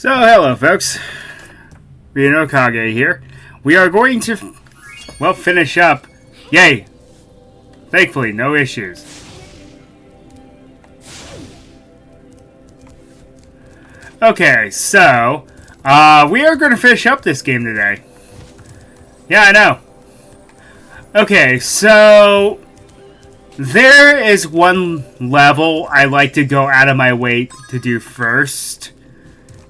So, hello folks, Rino Kage here. We are going to, well, finish up. Yay! Thankfully, no issues. Okay, so, we are going to finish up this game today. Yeah, I know. Okay, so, there is one level I like to go out of my way to do first.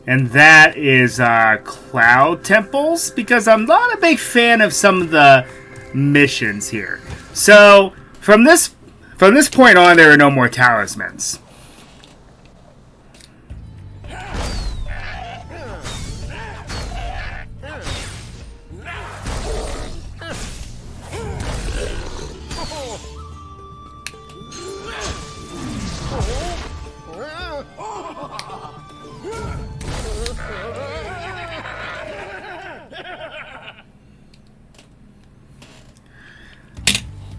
And that is Cloud Temples, because I'm not a big fan of some of the missions here. So, from this point on, there are no more talismans.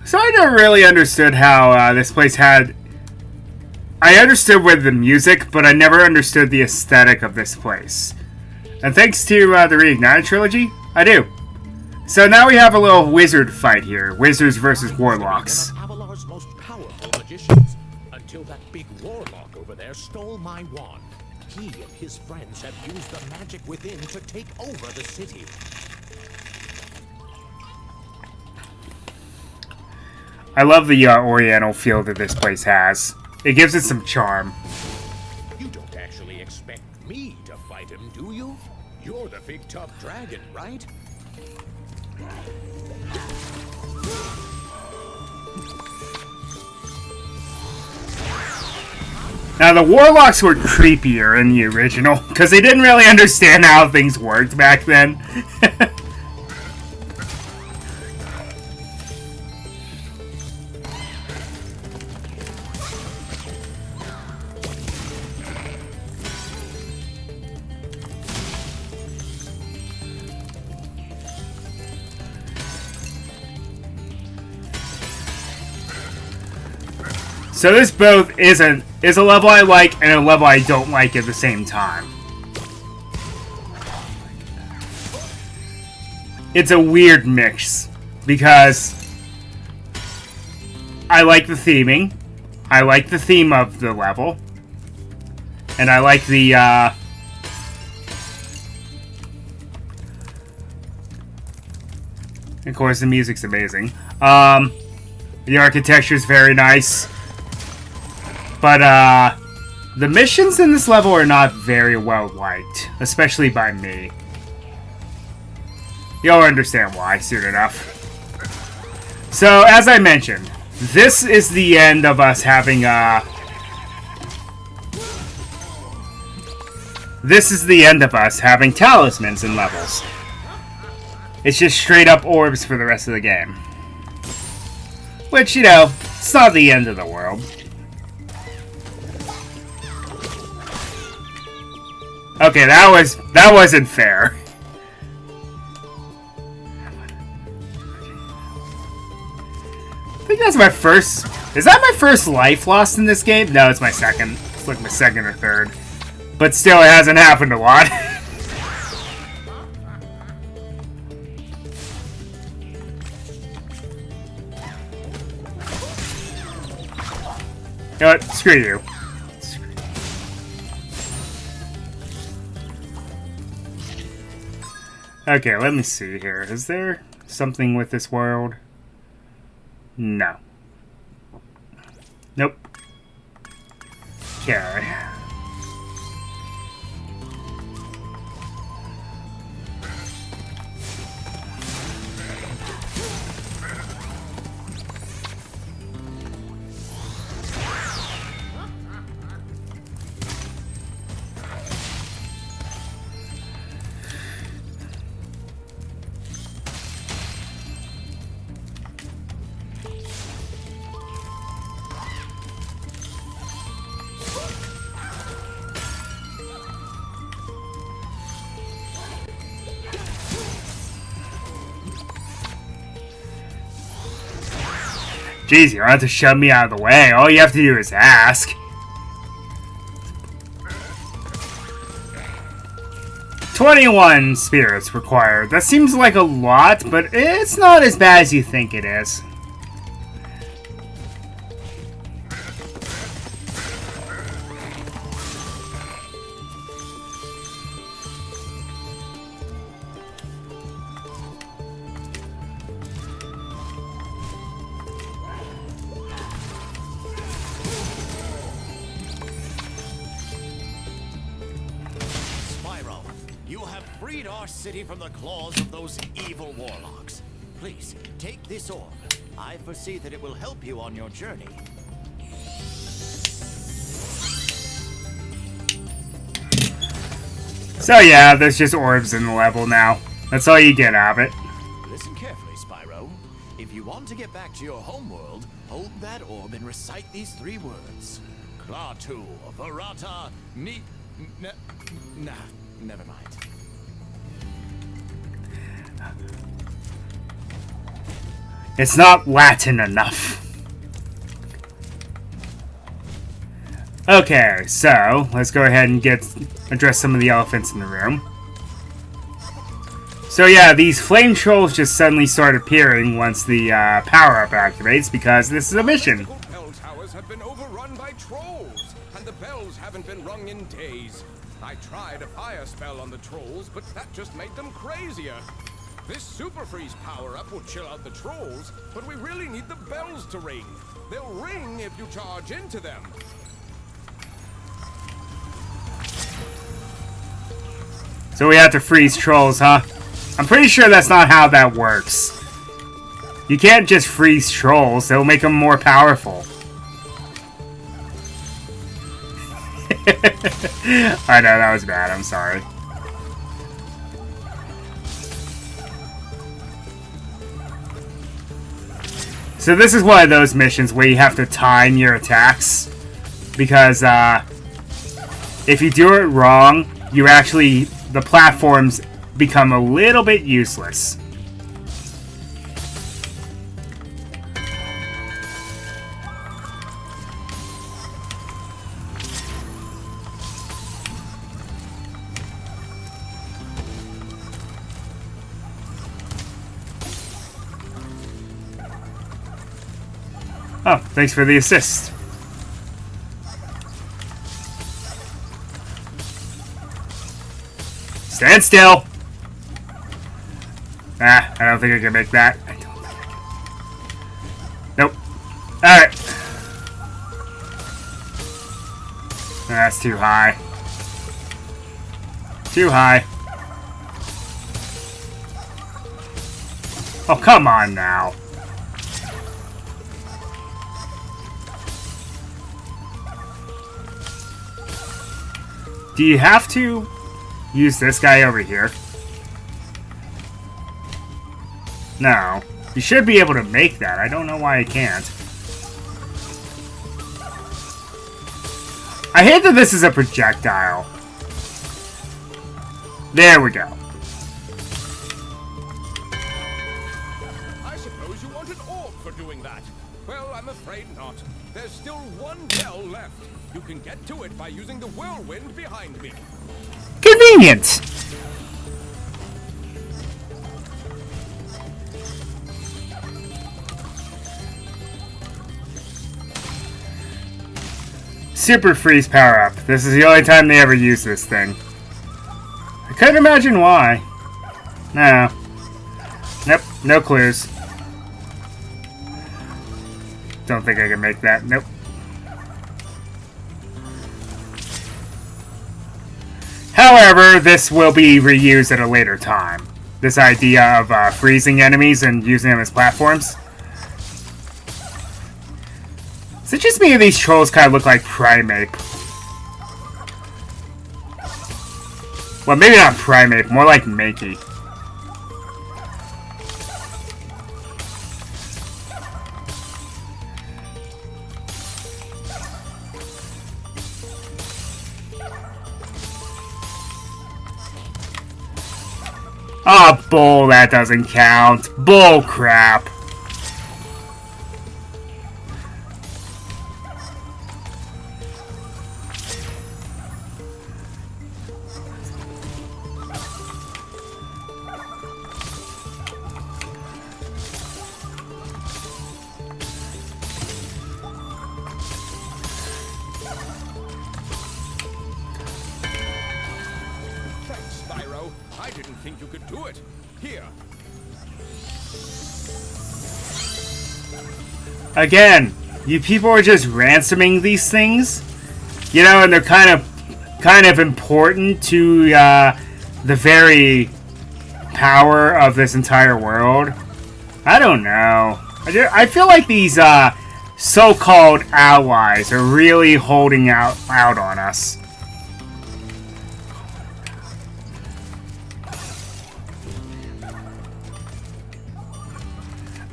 So I never really understood how this place had... I understood with the music, but I never understood the aesthetic of this place. And thanks to the Reignited trilogy, I do. So now we have a little wizard fight here. Wizards versus warlocks. Avalar's most powerful magicians, until that big warlock over there stole my wand. He and his friends have used the magic within to take over the city. I love the oriental feel that this place has. It gives it some charm. You don't actually expect me to fight him, do you? You're the big tough dragon, right? Now, the warlocks were creepier in the original, because they didn't really understand how things worked back then. So this both is a level I like and a level I don't like at the same time. It's a weird mix because I like the theming, I like the theme of the level, and I like the of course the music's amazing. The architecture is very nice. But, the missions in this level are not very well liked, especially by me. You'll understand why soon enough. So, as I mentioned, this is the end of us having, this is the end of us having talismans in levels. It's just straight up orbs for the rest of the game. Which, you know, it's not the end of the world. Okay, that wasn't fair. I think that's my first... Is that my first life lost in this game? No, it's my second. It's like my second or third. But still, it hasn't happened a lot. You know what? Screw you. Okay, let me see here. Is there something with this world? No. Nope. Okay. Jeez, you don't have to shove me out of the way. All you have to do is ask. 21 spirits required. That seems like a lot, but it's not as bad as you think it is. Our city from the claws of those evil warlocks. Please, take this orb. I foresee that it will help you on your journey. So yeah, there's just orbs in the level now. That's all you get out of it. Listen carefully, Spyro. If you want to get back to your homeworld, hold that orb and recite these 3 words. Klaatu, Varata, Ni... Nah, never mind. It's not Latin enough. Okay, so let's go ahead and address some of the elephants in the room. So yeah, these flame trolls just suddenly start appearing once the power-up activates because this is a mission. Bell towers have been overrun by trolls, and the bells haven't been rung in days. I tried a fire spell on the trolls, but that just made them crazier. This Super Freeze power-up will chill out the trolls, but we really need the bells to ring. They'll ring if you charge into them. So we have to freeze trolls, huh? I'm pretty sure that's not how that works. You can't just freeze trolls, they'll make them more powerful. I know, that was bad, I'm sorry. So this is one of those missions where you have to time your attacks. Because, if you do it wrong, the platforms become a little bit useless. Oh, thanks for the assist. Stand still! Ah, I don't think I can make that. I don't think I can. Nope. Alright. That's too high. Too high. Oh, come on now. Do you have to use this guy over here? No. You should be able to make that. I don't know why I can't. I hate that this is a projectile. There we go. I suppose you want an orb for doing that. Well, I'm afraid not. There's still one bell left. You can get to it by using the whirlwind behind me. Convenient! Super Freeze power-up. This is the only time they ever use this thing. I couldn't imagine why. No. Nope, no clues. Don't think I can make that. Nope. However, this will be reused at a later time. This idea of freezing enemies and using them as platforms. Is it just me or these trolls kind of look like Primate? Well, maybe not Primate, more like Mankey. Oh, bull, that doesn't count. Bull crap. I didn't think you could do it. Here. Again, you people are just ransoming these things, you know, and they're kind of important to the very power of this entire world. I don't know. I feel like these so-called allies are really holding out on us.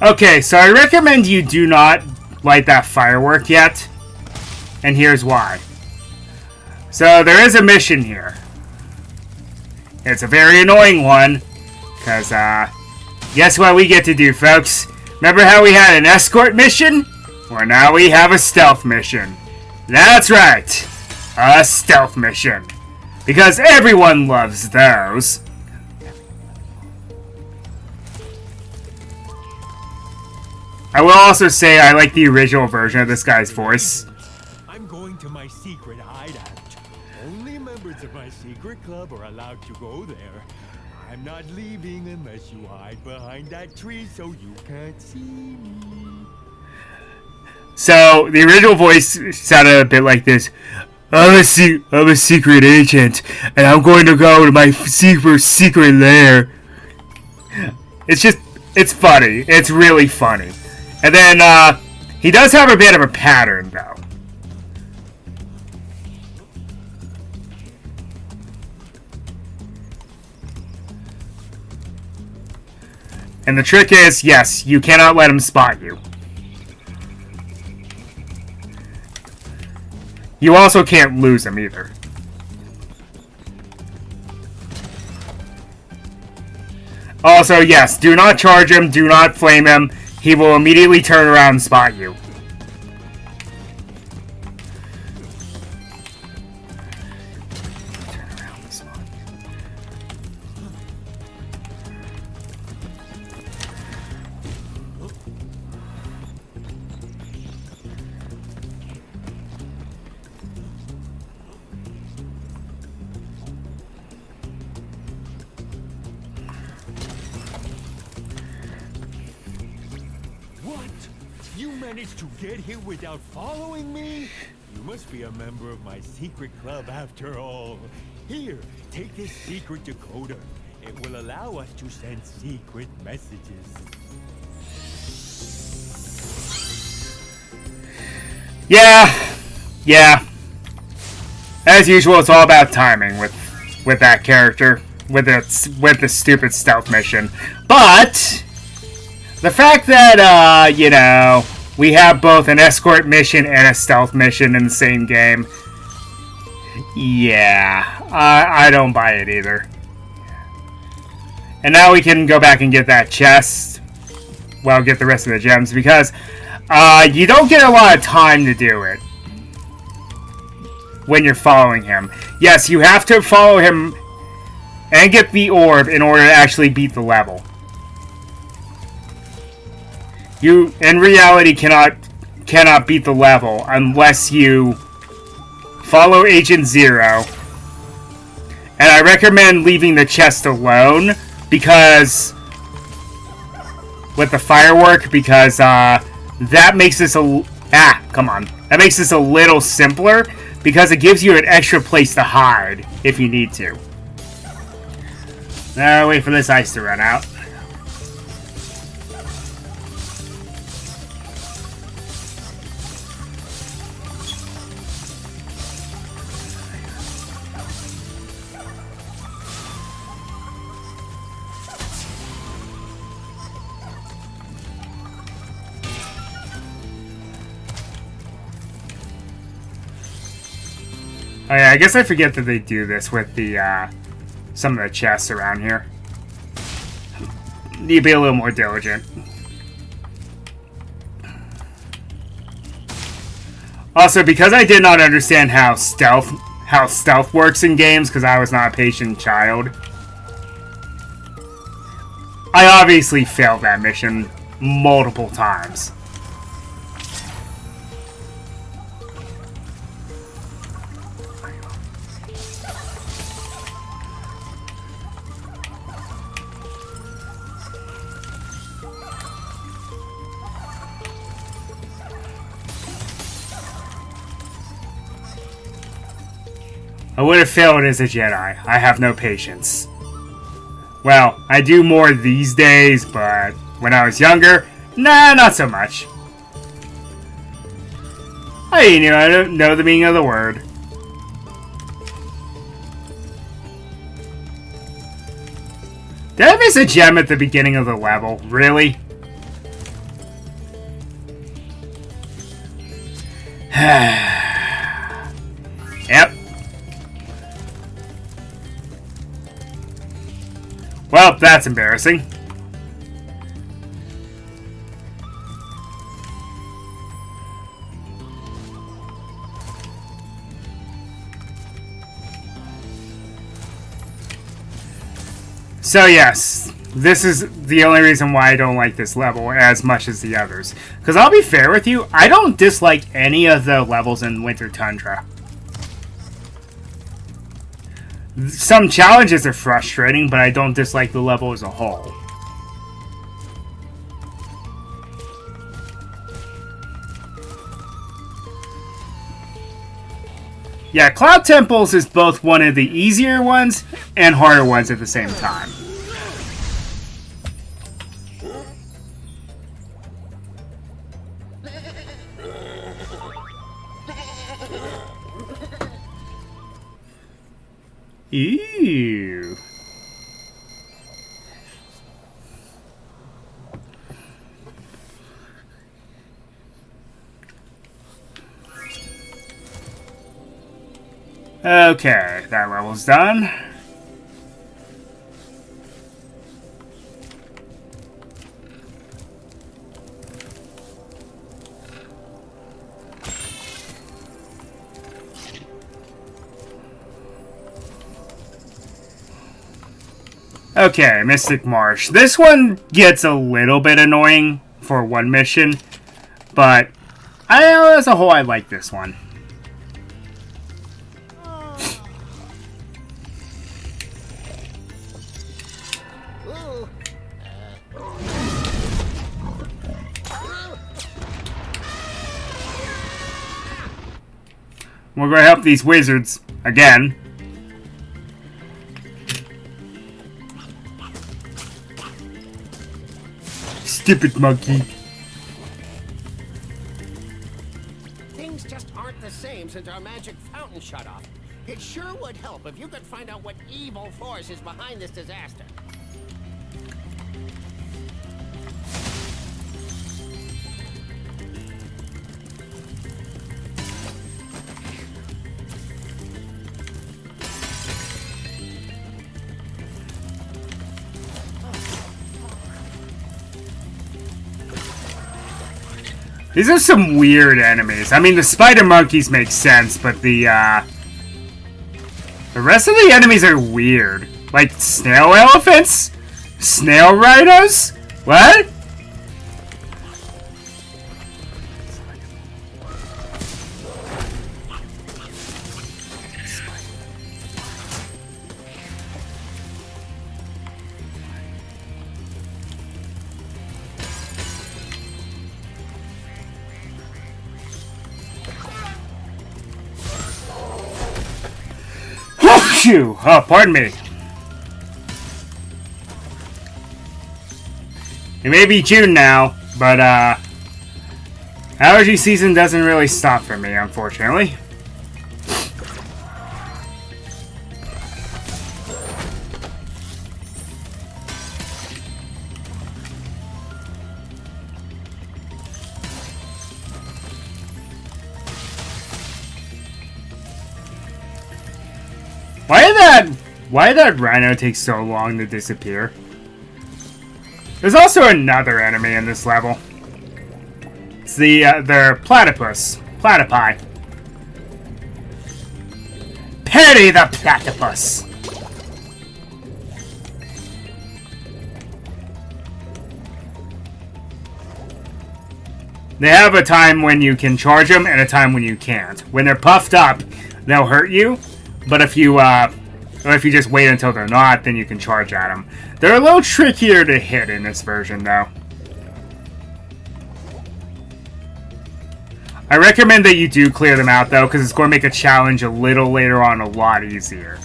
Okay, so I recommend you do not light that firework yet, and here's why. So there is a mission here. It's a very annoying one, because guess what we get to do, folks? Remember how we had an escort mission? Well, now we have a stealth mission. That's right, a stealth mission, because everyone loves those. I will also say I like the original version of this guy's voice. I'm going to my secret hideout. Only members of my secret club are allowed to go there. I'm not leaving unless you hide behind that tree so you can't see me. So, the original voice sounded a bit like this. I'm a secret agent, and I'm going to go to my secret lair. It's funny. It's really funny. And then, he does have a bit of a pattern, though. And the trick is, yes, you cannot let him spot you. You also can't lose him, either. Also, yes, do not charge him, do not flame him. He will immediately turn around and spot you. You managed to get here without following me? You must be a member of my secret club after all. Here, take this secret decoder. It will allow us to send secret messages. Yeah. As usual, it's all about timing with that character, with the stupid stealth mission. But the fact that, you know, we have both an escort mission and a stealth mission in the same game, yeah, I don't buy it either. And now we can go back and get that chest, well, get the rest of the gems, because you don't get a lot of time to do it when you're following him. Yes, you have to follow him and get the orb in order to actually beat the level. You, in reality, cannot beat the level unless you follow Agent Zero. And I recommend leaving the chest alone because with the firework, because that makes this that makes this a little simpler because it gives you an extra place to hide if you need to. Now wait for this ice to run out. Oh yeah, I guess I forget that they do this with the, some of the chests around here. Need to be a little more diligent. Also, because I did not understand how stealth works in games, because I was not a patient child, I obviously failed that mission multiple times. I would have failed as a Jedi. I have no patience. Well, I do more these days, but when I was younger, nah, not so much. I don't know the meaning of the word. Did I miss a gem at the beginning of the level? Really? Yep. Well, that's embarrassing. So yes, this is the only reason why I don't like this level as much as the others. Because I'll be fair with you, I don't dislike any of the levels in Winter Tundra. Some challenges are frustrating, but I don't dislike the level as a whole. Yeah, Cloud Temples is both one of the easier ones and harder ones at the same time. Ew. Okay, that level's done. Okay, Mystic Marsh. This one gets a little bit annoying for one mission, but as a whole, I like this one. We're going to help these wizards again. Stupid monkey. Things just aren't the same since our magic fountain shut off. It sure would help if you could find out what evil force is behind this disaster. These are some weird enemies. I mean, the spider monkeys make sense, but the rest of the enemies are weird. Like snail elephants? Snail rhinos? What? Phew! Oh, pardon me. It may be June now, but allergy season doesn't really stop for me, unfortunately. Why did that rhino take so long to disappear? There's also another enemy in this level. It's their platypus. Platypi. Perry the platypus! They have a time when you can charge them and a time when you can't. When they're puffed up, they'll hurt you. But if you just wait until they're not, then you can charge at them. They're a little trickier to hit in this version, though. I recommend that you do clear them out, though, because it's going to make a challenge a little later on a lot easier.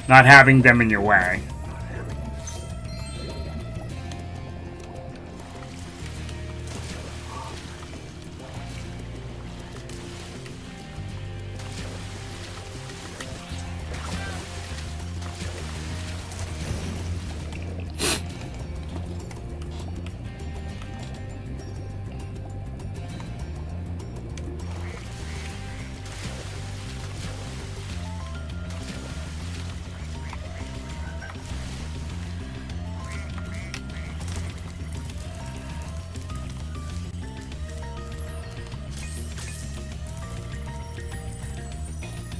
Not having them in your way.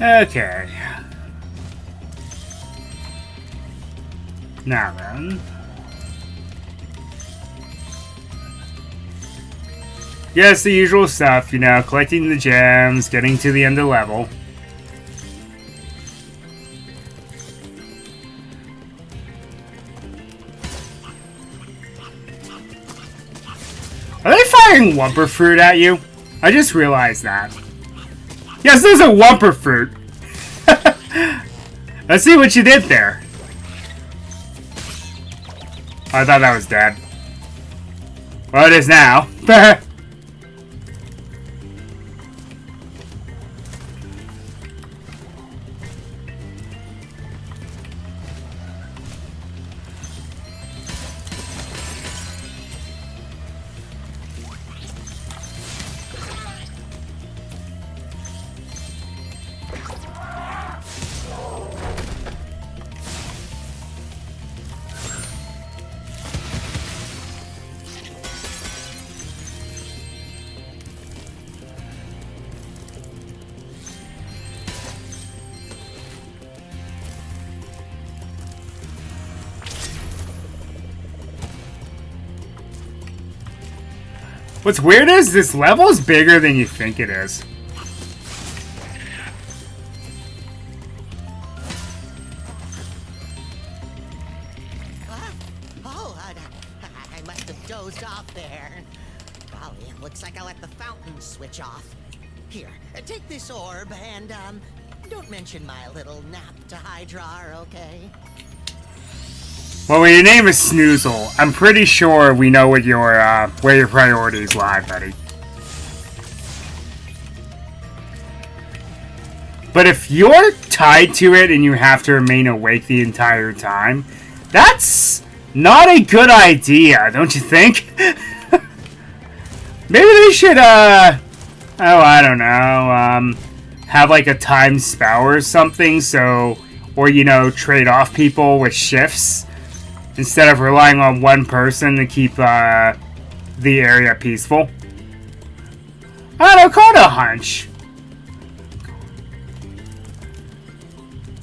Okay. Now then. Yes, the usual stuff, you know, collecting the gems, getting to the end of the level. Are they firing Wumper Fruit at you? I just realized that. Yes, there's a Wumper Fruit. Let's see what you did there. I thought that was dead. Well, it is now. What's weird is this level is bigger than you think it is. I must have dozed off there. Golly, it looks like I let the fountain switch off. Here, take this orb and, don't mention my little nap to Hydra, okay? Well, when your name is Snoozle, I'm pretty sure we know what your where your priorities lie, buddy. But if you're tied to it and you have to remain awake the entire time, that's not a good idea, don't you think? Maybe they should, oh, I don't know, have like a time spell or something, so, or, you know, trade off people with shifts, instead of relying on one person to keep, the area peaceful. I don't know, call it a hunch.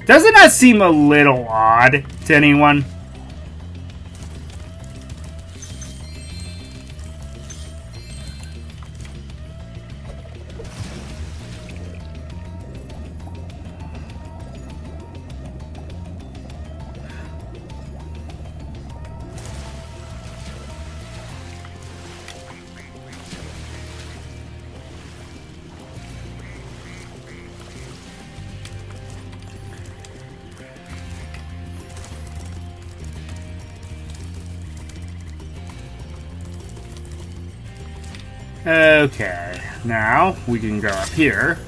Doesn't that seem a little odd to anyone? Okay, now we can go up here.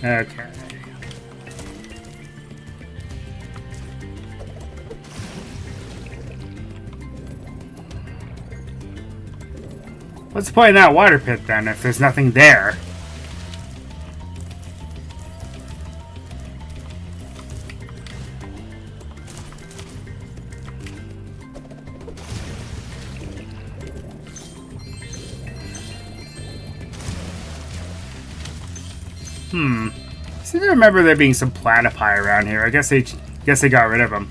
Okay. What's the point in that water pit then if there's nothing there? I seem to remember there being some platypi around here. I guess they got rid of them.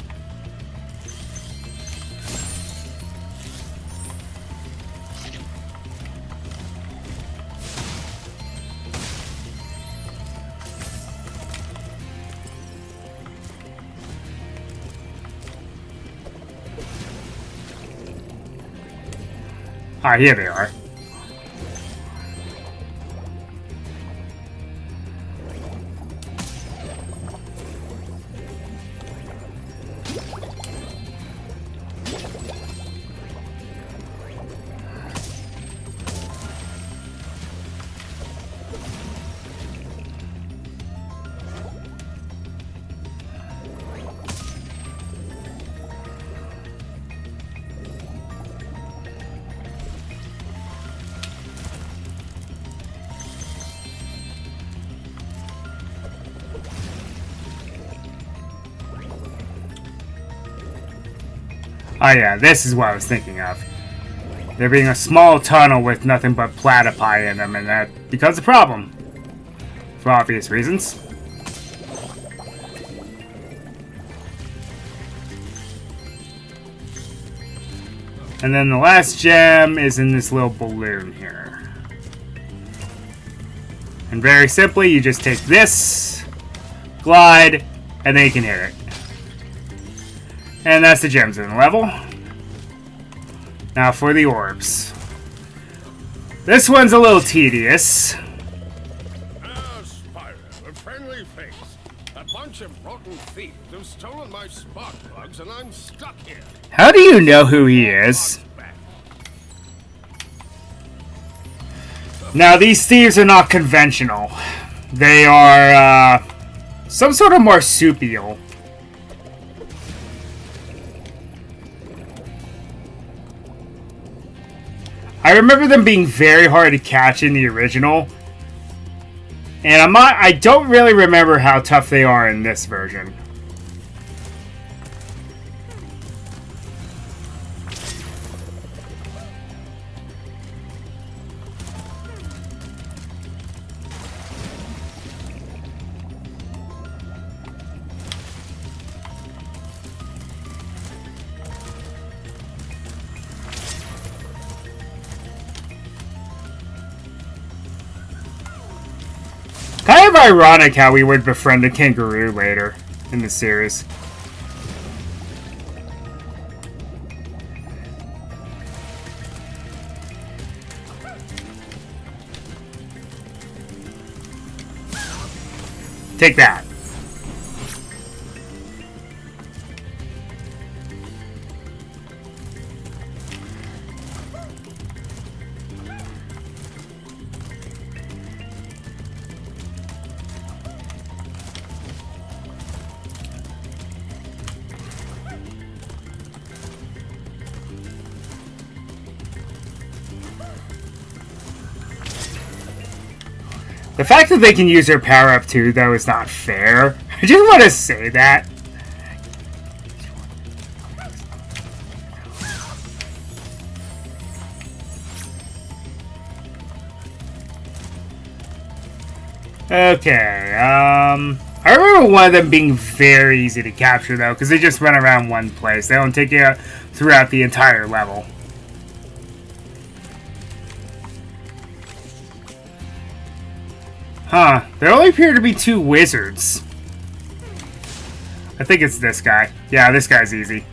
Ah, here they are. Oh yeah, this is what I was thinking of. There being a small tunnel with nothing but platypi in them, and that becomes a problem. For obvious reasons. And then the last gem is in this little balloon here. And very simply, you just take this, glide, and then you can hit it. And that's the gems in the level. Now for the orbs. This one's a little tedious. Ah, Spyro, a friendly face. A bunch of rotten thieves have stolen my spark plugs and I'm stuck here. How do you know who he is? Now these thieves are not conventional. They are some sort of marsupial. I remember them being very hard to catch in the original, and I don't really remember how tough they are in this version. Kind of ironic how we would befriend a kangaroo later in the series. Take that. The fact that they can use their power-up too, though, is not fair. I just want to say that. Okay, I remember one of them being very easy to capture, though, because they just run around one place. They don't take you out throughout the entire level. Huh, there only appear to be 2 wizards. I think it's this guy. Yeah, this guy's easy.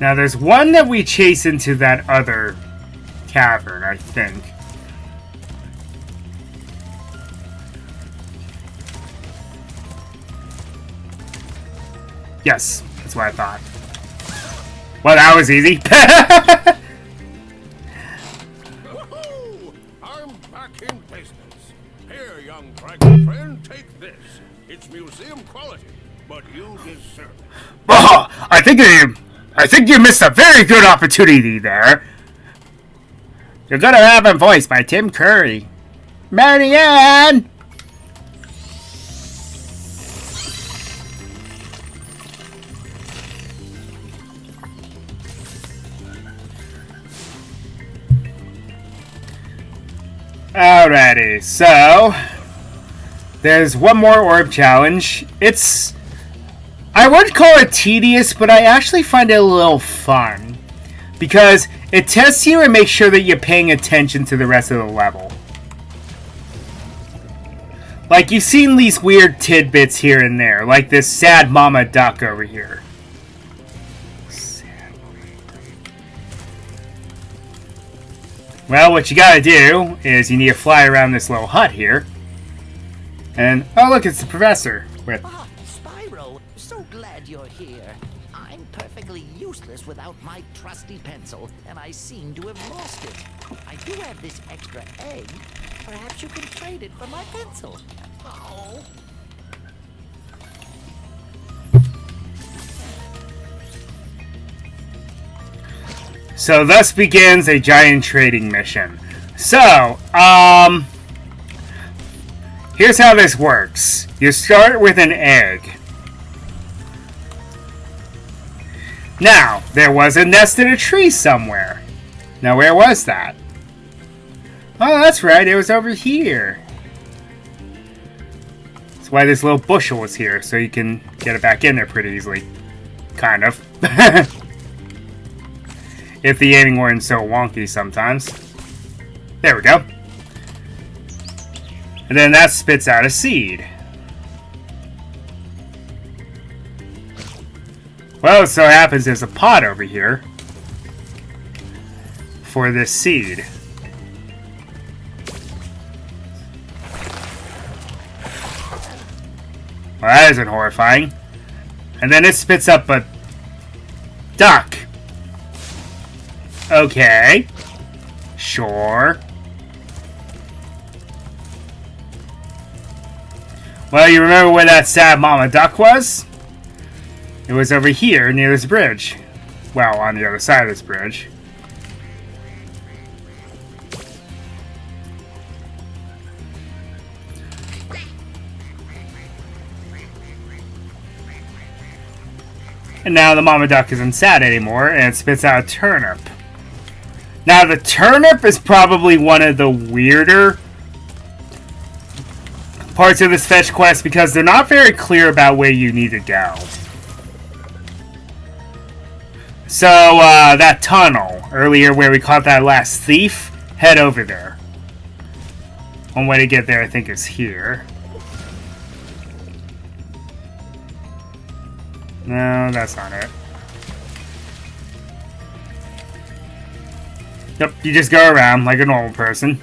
Now there's one that we chase into that other cavern, I think. Yes, that's what I thought. Well, that was easy. Woohoo! I'm back in business. Here, young dragon friend, take this. It's museum quality, but you deserve it. Oh, I think you missed a very good opportunity there. You're gonna have him voiced by Tim Curry. Marianne! Alrighty, so there's one more orb challenge. I would call it tedious, but I actually find it a little fun because it tests you and makes sure that you're paying attention to the rest of the level. Like, you've seen these weird tidbits here and there, like this sad mama duck over here. Well, what you gotta do is you need to fly around this little hut here. And, oh look, it's the professor. Ah, Spyro, so glad you're here. I'm perfectly useless without my trusty pencil, and I seem to have lost it. I do have this extra egg. Perhaps you can trade it for my pencil. Oh. So thus begins a giant trading mission. So, here's how this works. You start with an egg. Now, there was a nest in a tree somewhere. Now, where was that? Oh, that's right, it was over here. That's why this little bushel was here, so you can get it back in there pretty easily. Kind of. If the aiming weren't so wonky sometimes. There we go. And then that spits out a seed. Well, it so happens there's a pot over here for this seed. Well, that isn't horrifying. And then it spits up a duck. Okay. Sure. Well, you remember where that sad mama duck was? It was over here near this bridge. Well, on the other side of this bridge. And now the mama duck isn't sad anymore, and it spits out a turnip. Now, the turnip is probably one of the weirder parts of this fetch quest because they're not very clear about where you need to go. So, that tunnel earlier where we caught that last thief, head over there. One way to get there, I think, is here. No, that's not it. Yep, you just go around like a normal person.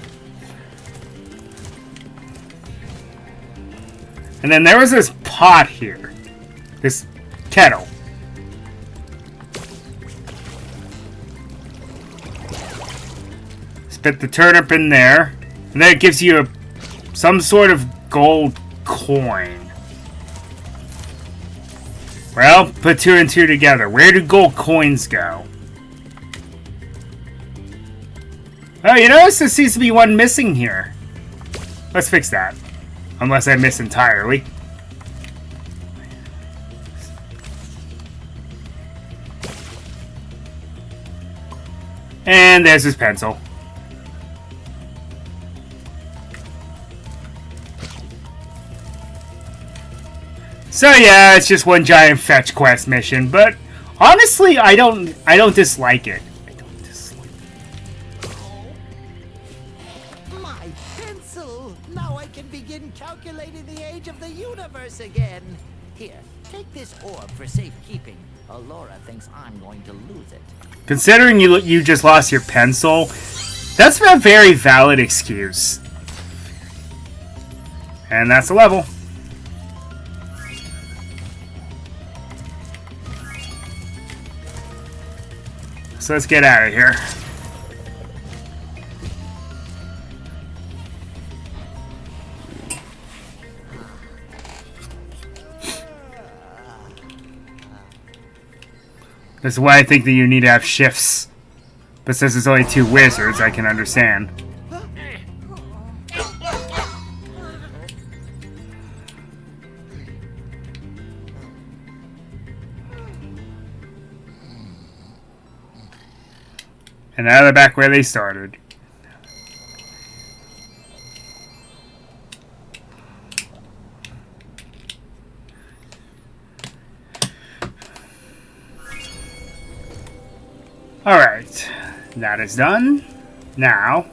And then there was this pot here. This kettle. Spit the turnip in there. And then it gives you some sort of gold coin. Well, put two and two together. Where do gold coins go? Oh, you notice there seems to be one missing here. Let's fix that. Unless I miss entirely. And there's his pencil. So yeah, it's just one giant fetch quest mission, but honestly, I don't dislike it. My pencil! Now I can begin calculating the age of the universe again. Here, take this orb for safekeeping. Alora thinks I'm going to lose it. Considering you just lost your pencil, that's a very valid excuse. And that's the level. So let's get out of here. This is why I think that you need to have shifts But since there's only 2 wizards, I can understand. And now they're back where they started. Alright, that is done. Now,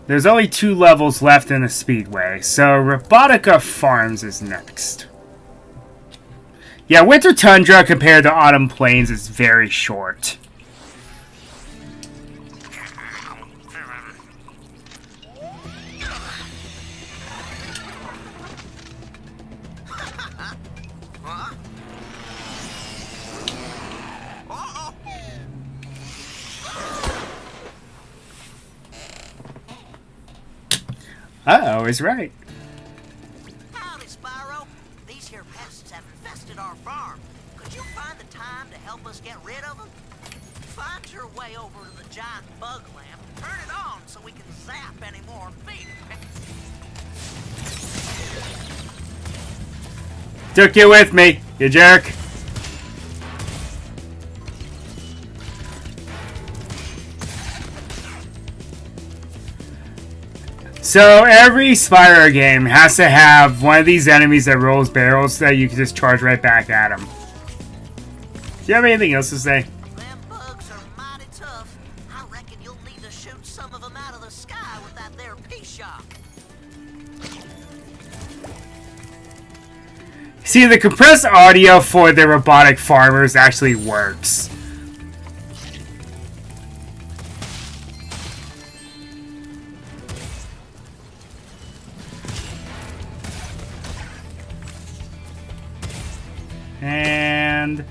there's only 2 levels left in the Speedway, so Robotica Farms is next. Yeah, Winter Tundra compared to Autumn Plains is very short. Uh-oh, is right. Howdy, Spyro. These here pests have infested our farm. Could you find the time to help us get rid of them? Find your way over to the giant bug lamp and turn it on so we can zap any more feet. Took you with me, you jerk. So every Spyro game has to have one of these enemies that rolls barrels that you can just charge right back at them. Do you have anything else to say? Them bugs are mighty tough. I reckon you'll need to shoot some of them out of the sky with that there P-shock. See, the compressed audio for the robotic farmers actually works. And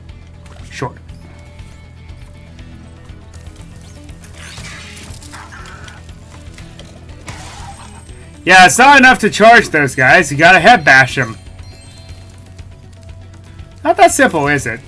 short. Yeah, it's not enough to charge those guys. You gotta head bash them. Not that simple, is it?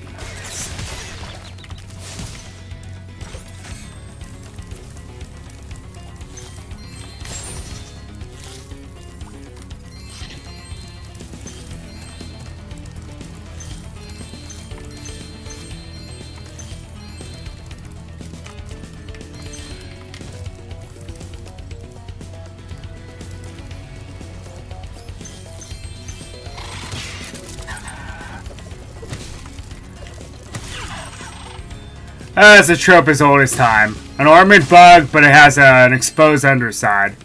That's a trope as old as time. An armored bug, but it has an exposed underside.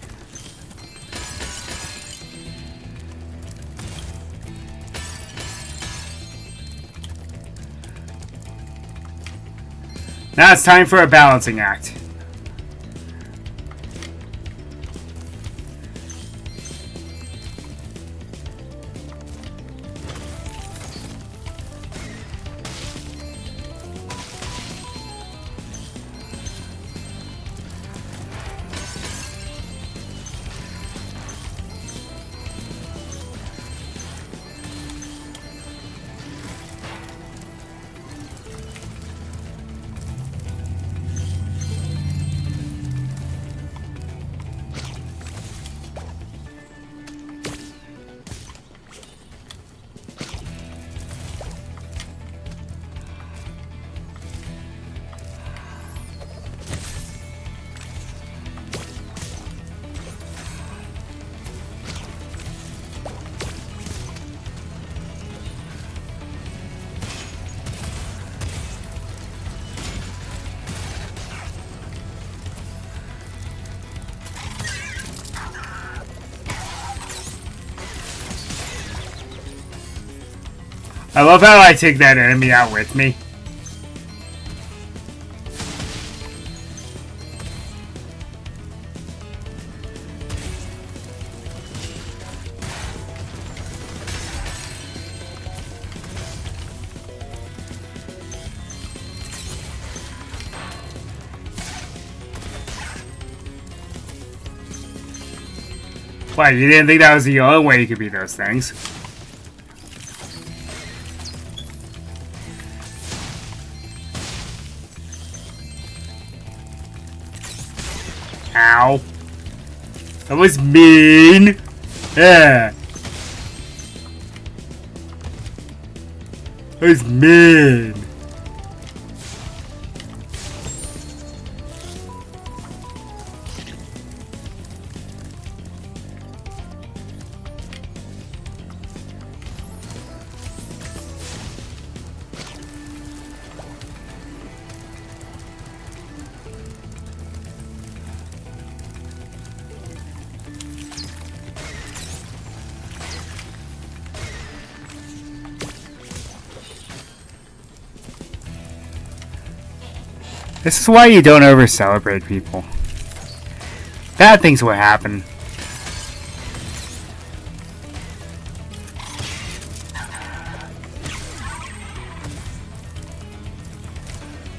Now it's time for a balancing act. I love how I take that enemy out with me. Why, you didn't think that was the only way you could beat those things? Ow. That was mean. Yeah. That was mean. This is why you don't over-celebrate people. Bad things will happen.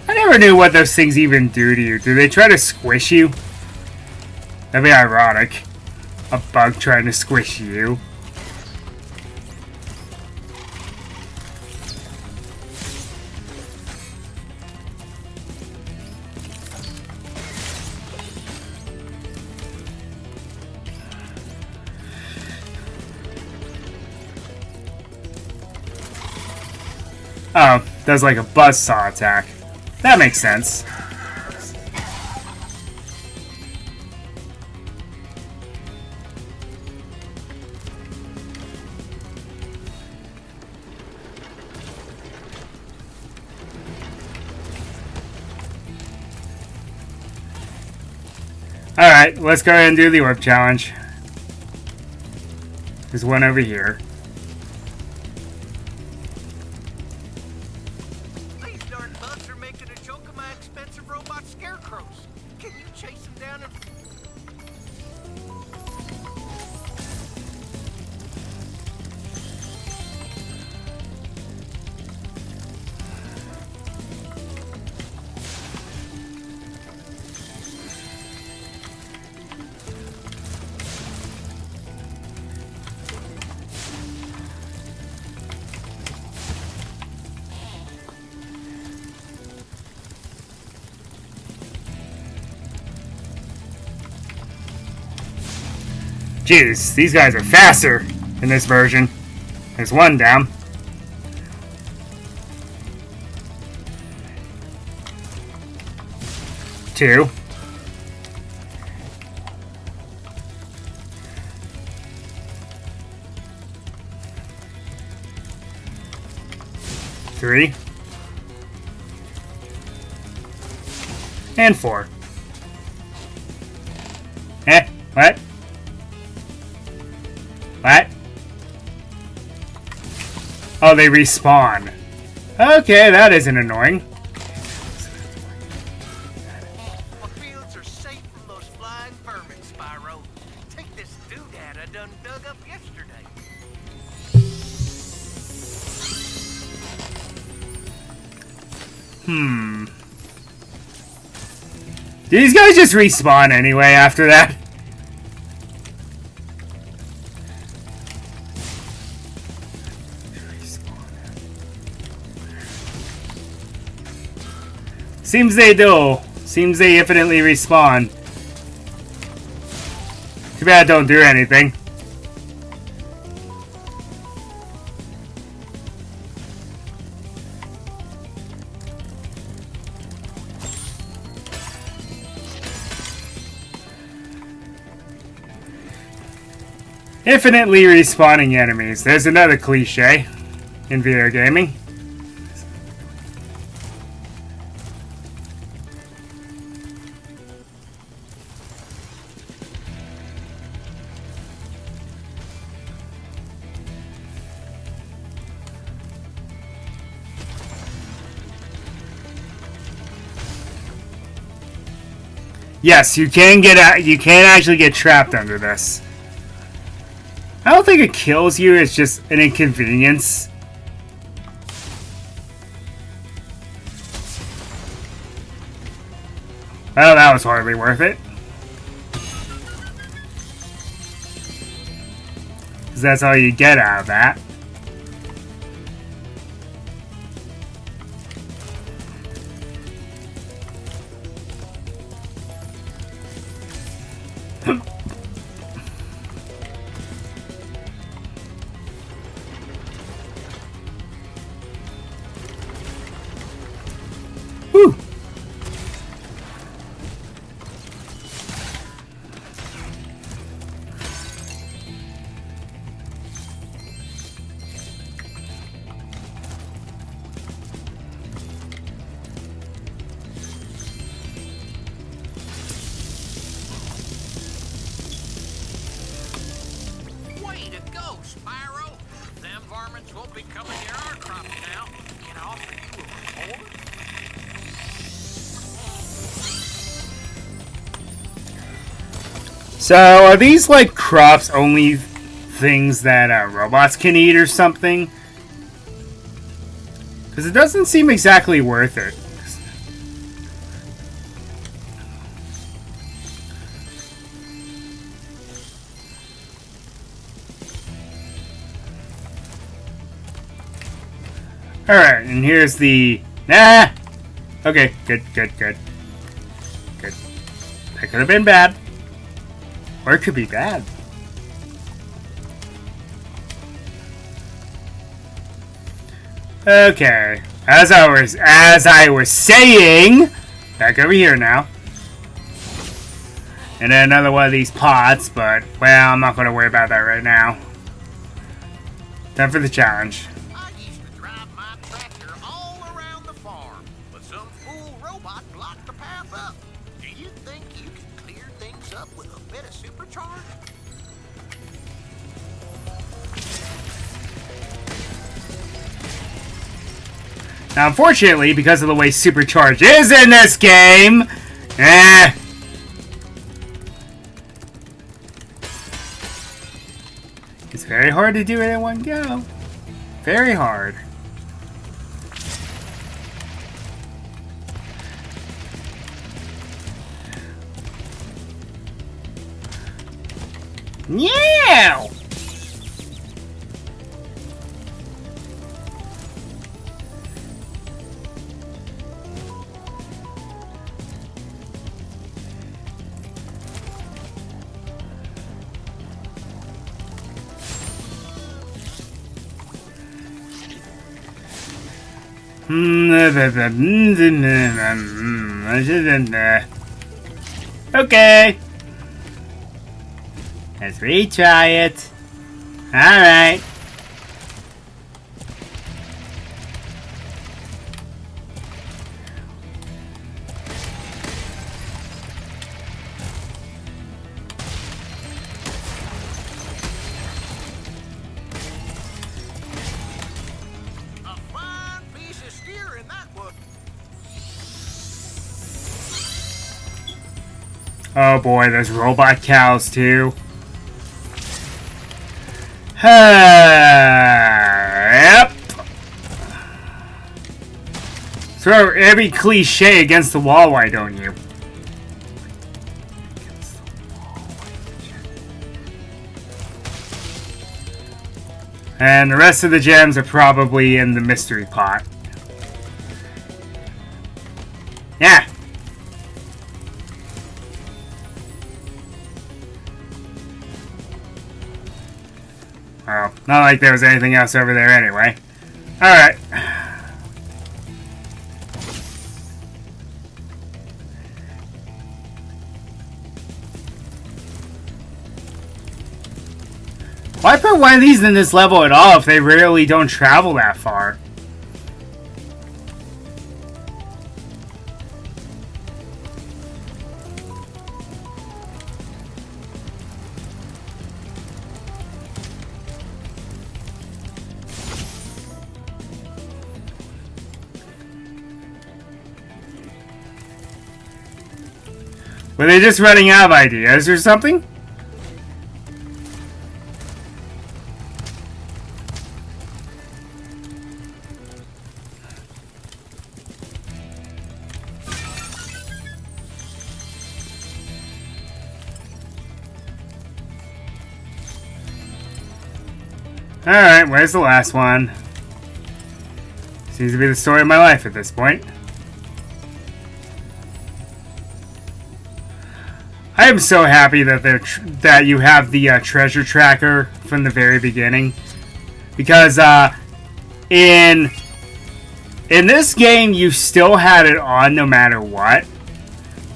I never knew what those things even do to you. Do they try to squish you? That'd be ironic. A bug trying to squish you. Oh, does like a buzzsaw attack. That makes sense. Alright, let's go ahead and do the orb challenge. There's one over here. These darn bugs are making a joke of my expensive robot scarecrows. Can you chase them down and... Jeez, these guys are faster in this version. There's one down. Two. Three. And four. What? What? Oh, they respawn. Okay, that isn't annoying. My fields are safe from those flying vermin, Spyro. Take this doodad I done dug up yesterday. Do these guys just respawn anyway after that? Seems they do. Seems they infinitely respawn. Too bad I don't do anything. Infinitely respawning enemies. There's another cliche in video gaming. Yes, you can get out. You can actually get trapped under this. I don't think it kills you. It's just an inconvenience. Well, that was hardly worth it. 'Cause that's all you get out of that. Whew. Way to go, Spyro! Them varmints won't be coming near our crops now. Can I offer you a reward? So, are these like crops only things that robots can eat or something? Because it doesn't seem exactly worth it. Alright, and here's the... Nah! Okay, good. Good. That could have been bad. Or it could be bad. Okay. As I was saying, back over here now. And then another one of these pots, but well, I'm not going to worry about that right now. Time for the challenge. I used to drive my tractor all around the farm, but some fool robot blocked the path up. Do you think you can clear things up with a bit of supercharge? Now, unfortunately, because of the way Supercharge is in this game, it's very hard to do it in one go. Very hard. Yeah! Okay. Let's retry it. Alright. A fine piece of steering, that was. Oh boy, there's robot cows too. Yep. Throw every cliche against the wall, why don't you? And the rest of the gems are probably in the mystery pot. Yeah. Well, not like there was anything else over there anyway. Alright. Why put one of these in this level at all if they really don't travel that far? Were they just running out of ideas or something? Alright, where's the last one? Seems to be the story of my life at this point. I am so happy that that you have the treasure tracker from the very beginning, because in in this game, you still had it on no matter what.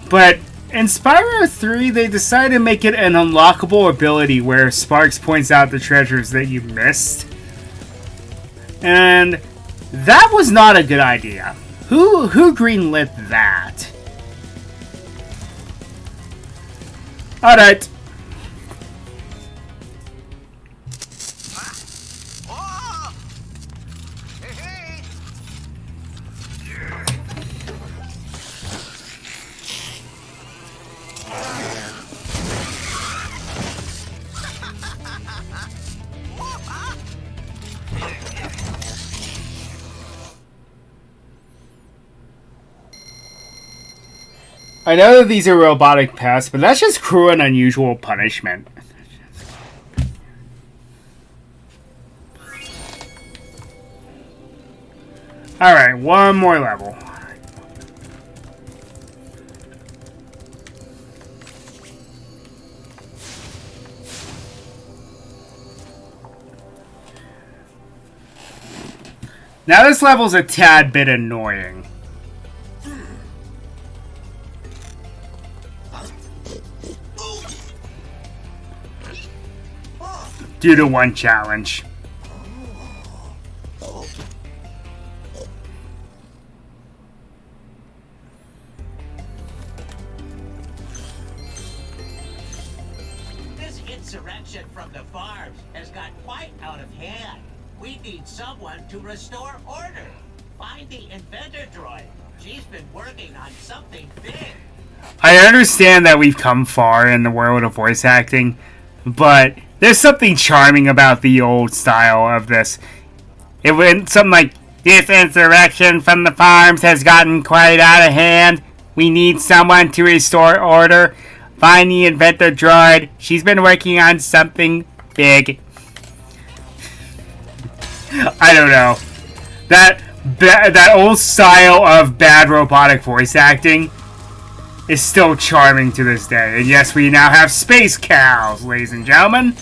But in Spyro 3, they decided to make it an unlockable ability where Sparks points out the treasures that you missed. And that was not a good idea. Who greenlit that? Alright. Oh! Hey, hey! I know that these are robotic pests, but that's just cruel and unusual punishment. Alright, one more level. Now this level's a tad bit annoying. Due to one challenge. This insurrection from the farms has got quite out of hand. We need someone to restore order. Find the inventor droid. She's been working on something big. I understand that we've come far in the world of voice acting, but there's something charming about the old style of this. It went something like, "This insurrection from the farms has gotten quite out of hand. We need someone to restore order. Find the inventor droid. She's been working on something big." I don't know. That old style of bad robotic voice acting is still charming to this day. And yes, we now have space cows, ladies and gentlemen.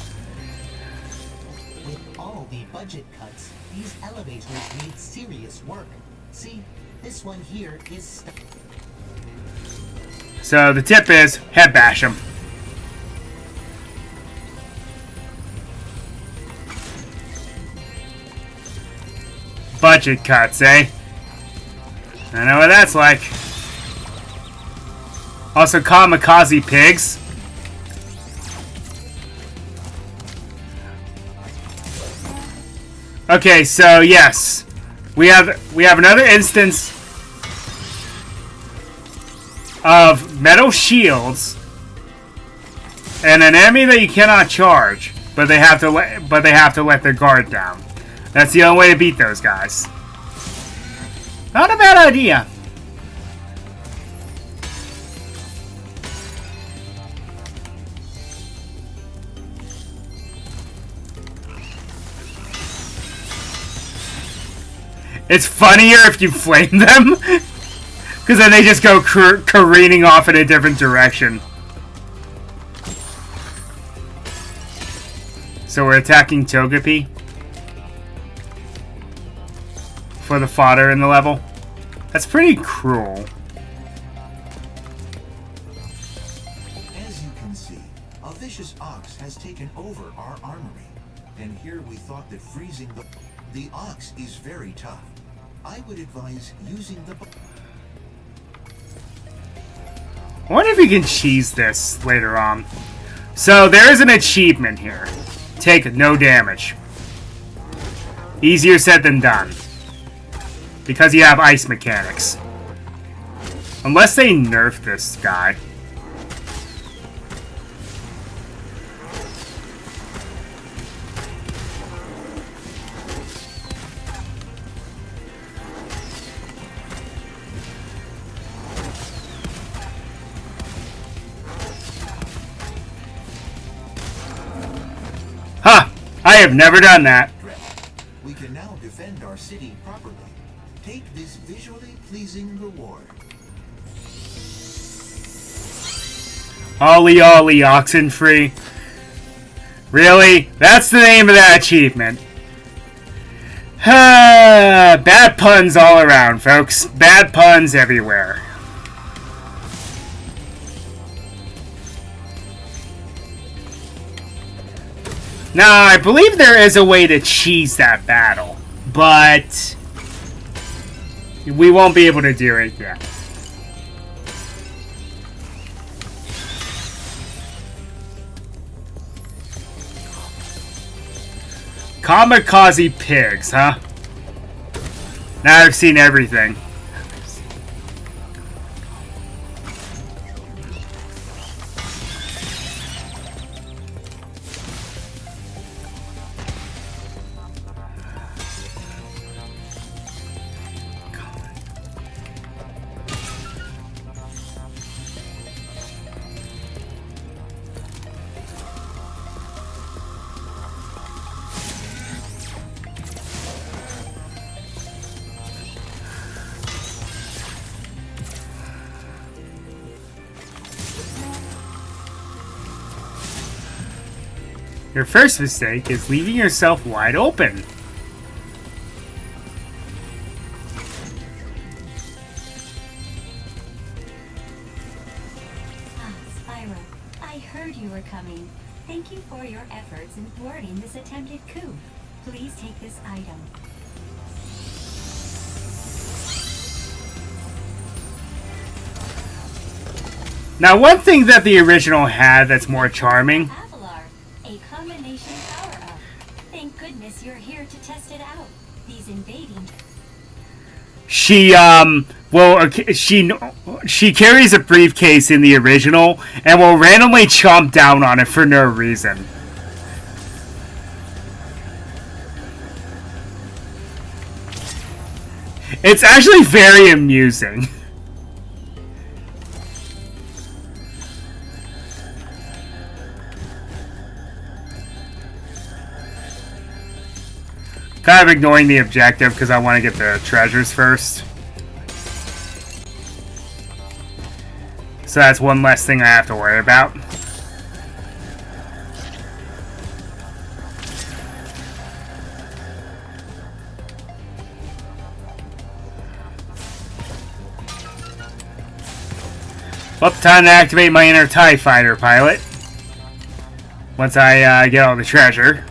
With all the budget cuts, these elevators need serious work. See, this one here is... So the tip is, head bash them. Budget cuts, eh? I know what that's like. Also, kamikaze pigs. Okay, so yes, we have another instance of metal shields and an enemy that you cannot charge, but they have to let their guard down. That's the only way to beat those guys. Not a bad idea. It's funnier if you flame them, because then they just go careening off in a different direction. So we're attacking Togepi for the fodder in the level. That's pretty cruel. As you can see, a vicious ox has taken over our armory. And here we thought that freezing the ox is very tough. I would advise using the... I wonder if we can cheese this later on. So there is an achievement here. Take no damage. Easier said than done. Because you have ice mechanics. Unless they nerf this guy. Huh! I have never done that. We can now defend our city properly. Take this visually pleasing reward. Ollie Ollie Oxenfree. Really? That's the name of that achievement. Bad puns all around, folks. Bad puns everywhere. Now, I believe there is a way to cheese that battle, but we won't be able to do it yet. Kamikaze pigs, huh? Now I've seen everything. Your first mistake is leaving yourself wide open. Ah, Spyro, I heard you were coming. Thank you for your efforts in thwarting this attempted coup. Please take this item. Now, one thing that the original had that's more charming. A combination power-up. Thank goodness you're here to test it out. These invading... She carries a briefcase in the original and will randomly chomp down on it for no reason. It's actually very amusing. Kind of ignoring the objective because I want to get the treasures first. So that's one less thing I have to worry about. Well, time to activate my inner TIE fighter pilot. Once I get all the treasure.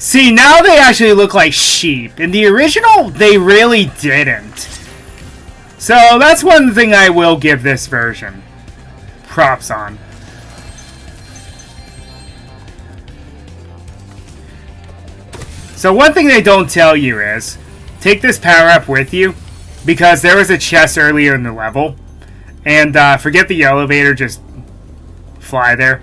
See, now they actually look like sheep. In the original, they really didn't. So that's one thing I will give this version props on. So one thing they don't tell you is, take this power-up with you, because there was a chest earlier in the level, and forget the elevator, just fly there.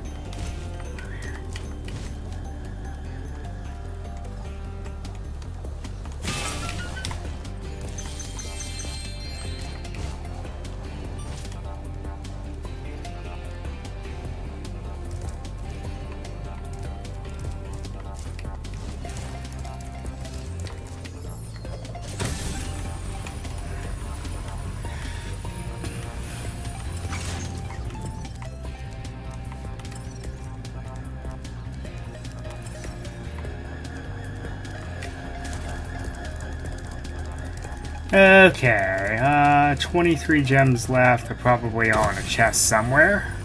Okay, 23 gems left. They're probably all in a chest somewhere.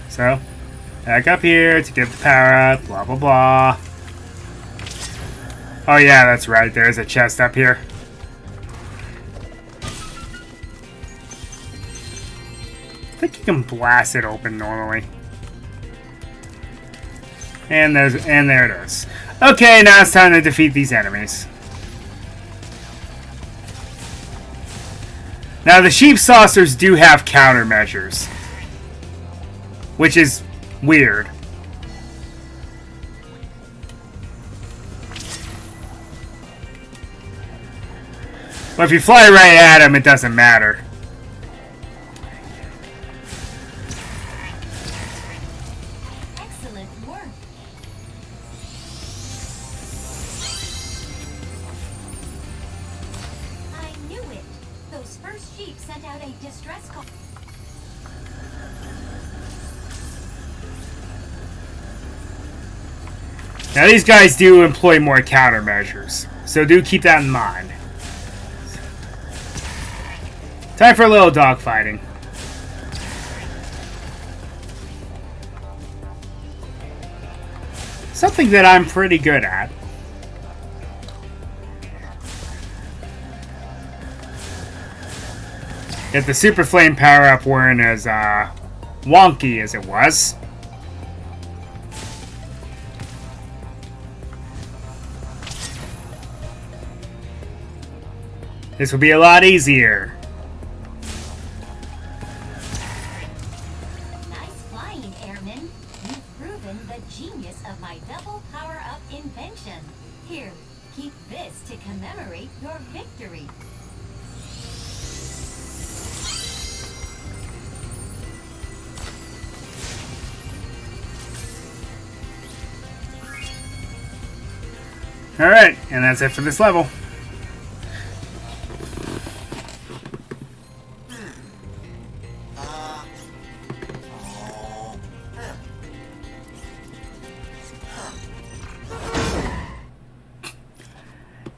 So, back up here to get the power up, blah blah blah. Oh yeah, that's right, there's a chest up here. I think you can blast it open normally. And there it is. Okay, now it's time to defeat these enemies. Now the sheep saucers do have countermeasures, which is weird. But if you fly right at them, it doesn't matter. Excellent work. I knew it. Those first sheep sent out a distress call. Now these guys do employ more countermeasures, so do keep that in mind. Time for a little dogfighting. Something that I'm pretty good at. If the Super Flame power-up weren't as wonky as it was. This would be a lot easier. Nice flying, Airman. You've proven the genius of my double power-up invention. Here, keep this to commemorate your victory. Alright, and that's it for this level.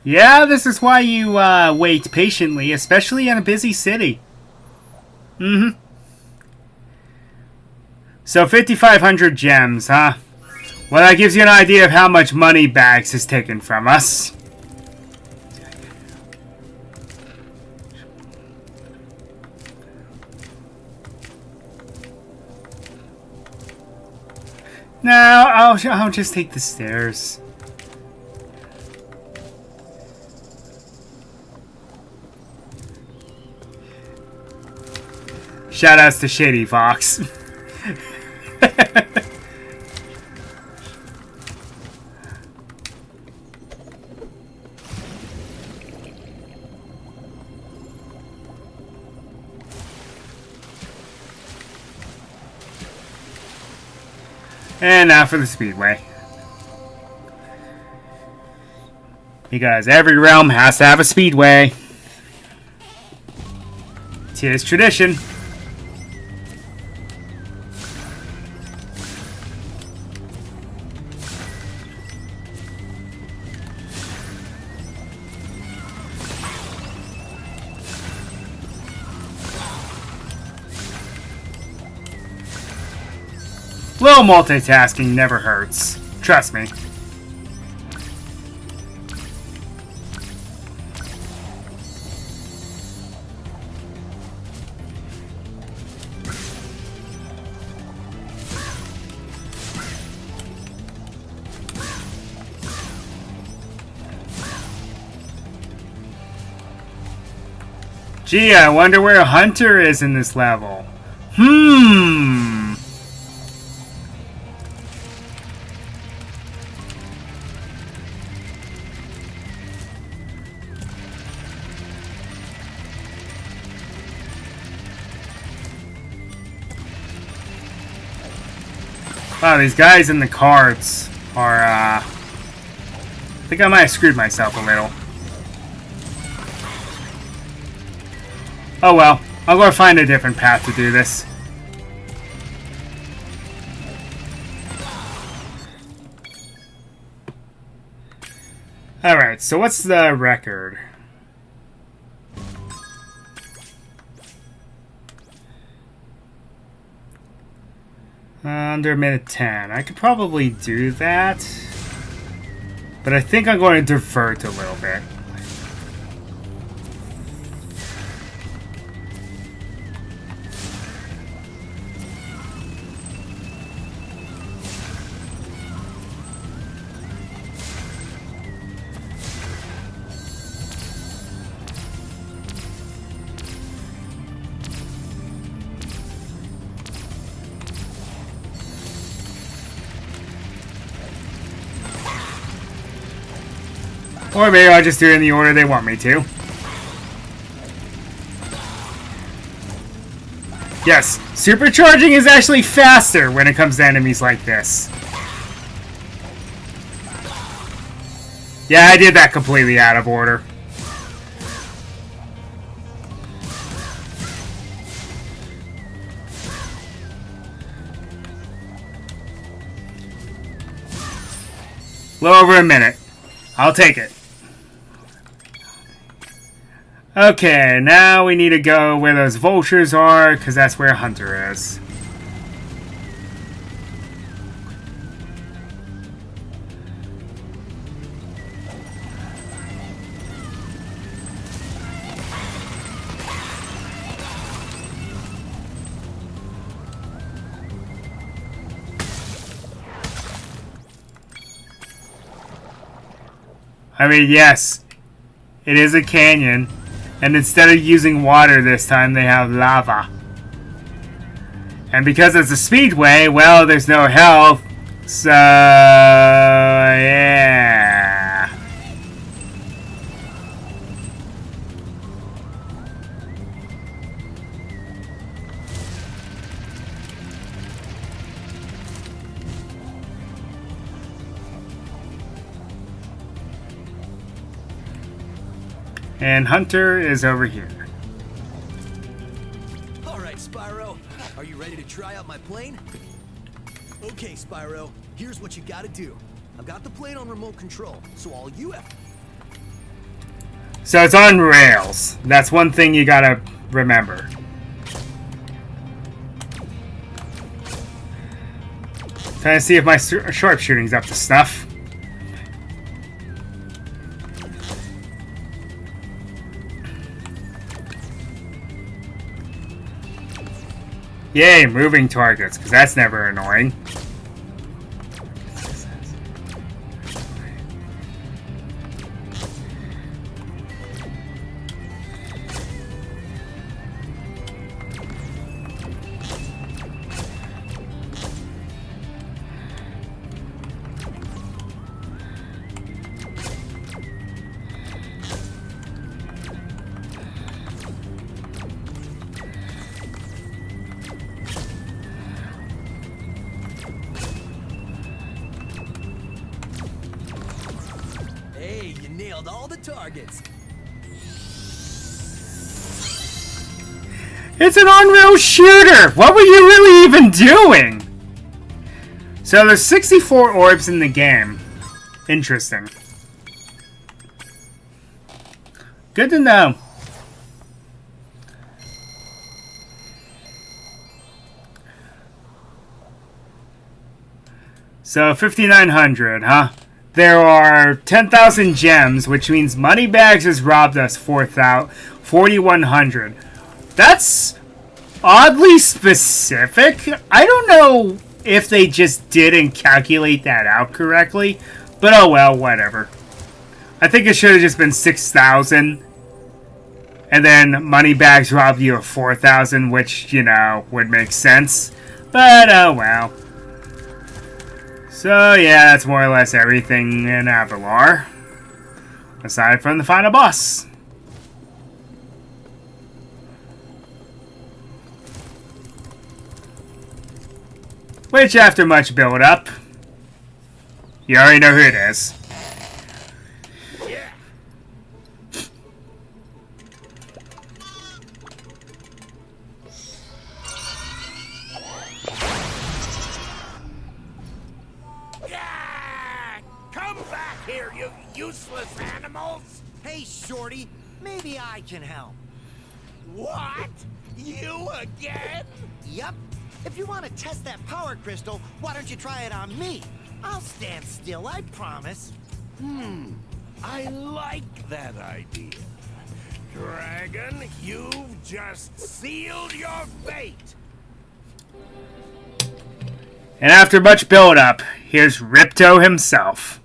Yeah, this is why you wait patiently, especially in a busy city. Mm-hmm. So 5,500 gems, huh? Well, that gives you an idea of how much money Bags has taken from us. No, I'll just take the stairs. Shoutouts to Shady Fox. And now for the Speedway. Because every realm has to have a Speedway. Tis tradition. Little multitasking never hurts. Trust me. Gee, I wonder where Hunter is in this level. Wow, these guys in the carts are, I think I might have screwed myself a little. Oh well, I'll go find a different path to do this. Alright, so what's the record? Under minute 10. I could probably do that. But I think I'm going to divert a little bit. Or maybe I'll just do it in the order they want me to. Yes, supercharging is actually faster when it comes to enemies like this. Yeah, I did that completely out of order. A little over a minute. I'll take it. Okay, now we need to go where those vultures are, because that's where Hunter is. I mean, yes, it is a canyon, and instead of using water this time, they have lava. And because it's a speedway, well, there's no health, so yeah. And Hunter is over here. Alright, Spyro. Are you ready to try out my plane? Okay, Spyro. Here's what you gotta do. I've got the plane on remote control, so all you have... So it's on rails. That's one thing you gotta remember. Trying to see if my sharpshooting's up to snuff. Yay, moving targets, because that's never annoying. Hey, you nailed all the targets. It's an on-rail shooter! What were you really even doing? So there's 64 orbs in the game. Interesting. Good to know. So 5,900, huh? There are 10,000 gems, which means Moneybags has robbed us 4,100. That's oddly specific. I don't know if they just didn't calculate that out correctly, but oh well, whatever. I think it should have just been 6,000, and then Moneybags robbed you of 4,000, which, you know, would make sense. But oh well. So yeah, that's more or less everything in Avalar, aside from the final boss. Which, after much build-up, you already know who it is. Yeah. Come back here, you useless animals! Hey, Shorty, maybe I can help. What? You again? Yup. If you want to test that power crystal, why don't you try it on me? I'll stand still, I promise. I like that idea. Dragon, you've just sealed your fate. And after much build-up, here's Ripto himself.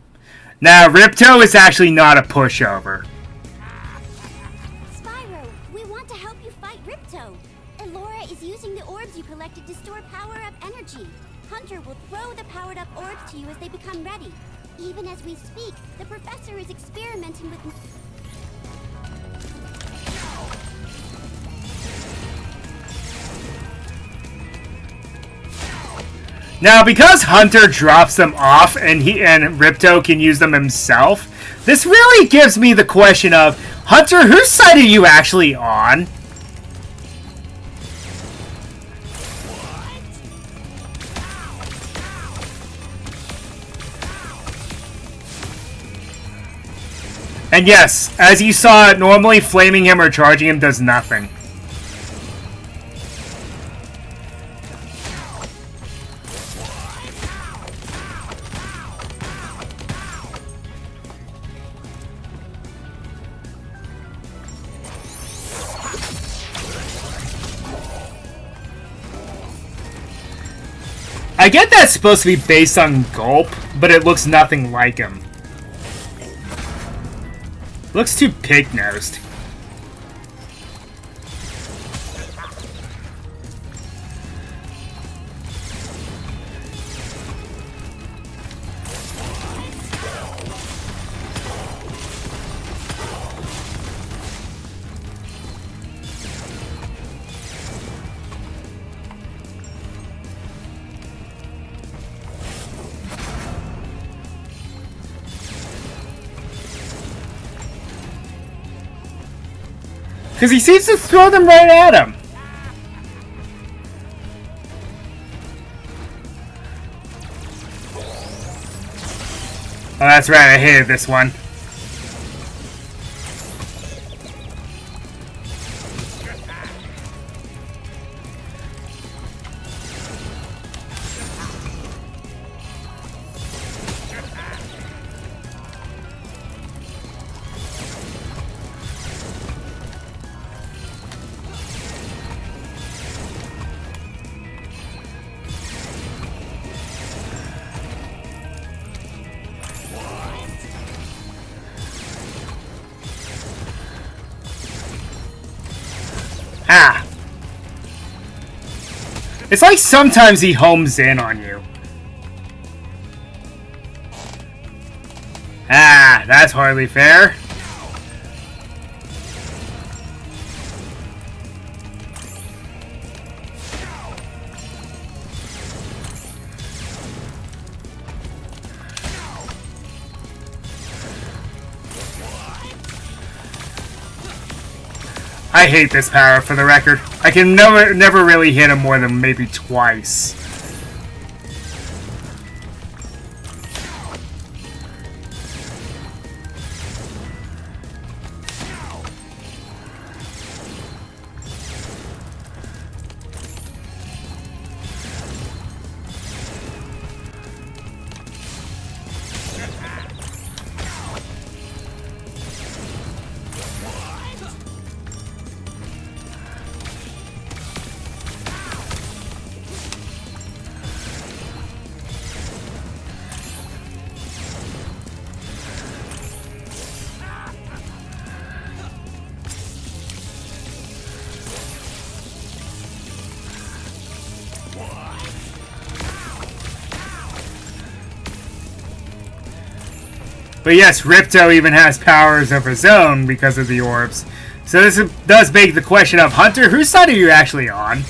Now, Ripto is actually not a pushover. Spyro, we want to help you fight Ripto. Elora is using the orbs you collected to store power-up energy. Hunter will throw the powered-up orbs to you as they become ready. Even as we speak, the professor is experimenting with... Now, because Hunter drops them off and Ripto can use them himself, this really gives me the question of, Hunter, whose side are you actually on? And yes, as you saw, normally flaming him or charging him does nothing. I get that's supposed to be based on Gulp, but it looks nothing like him. Looks too pig-nosed. Because he seems to throw them right at him. Oh, that's right. I hated this one. Ah! It's like sometimes he homes in on you. Ah, that's hardly fair. I hate this power, for the record. I can never really hit him more than maybe twice. But yes, Ripto even has powers of his own because of the orbs. So this does beg the question of, Hunter, whose side are you actually on?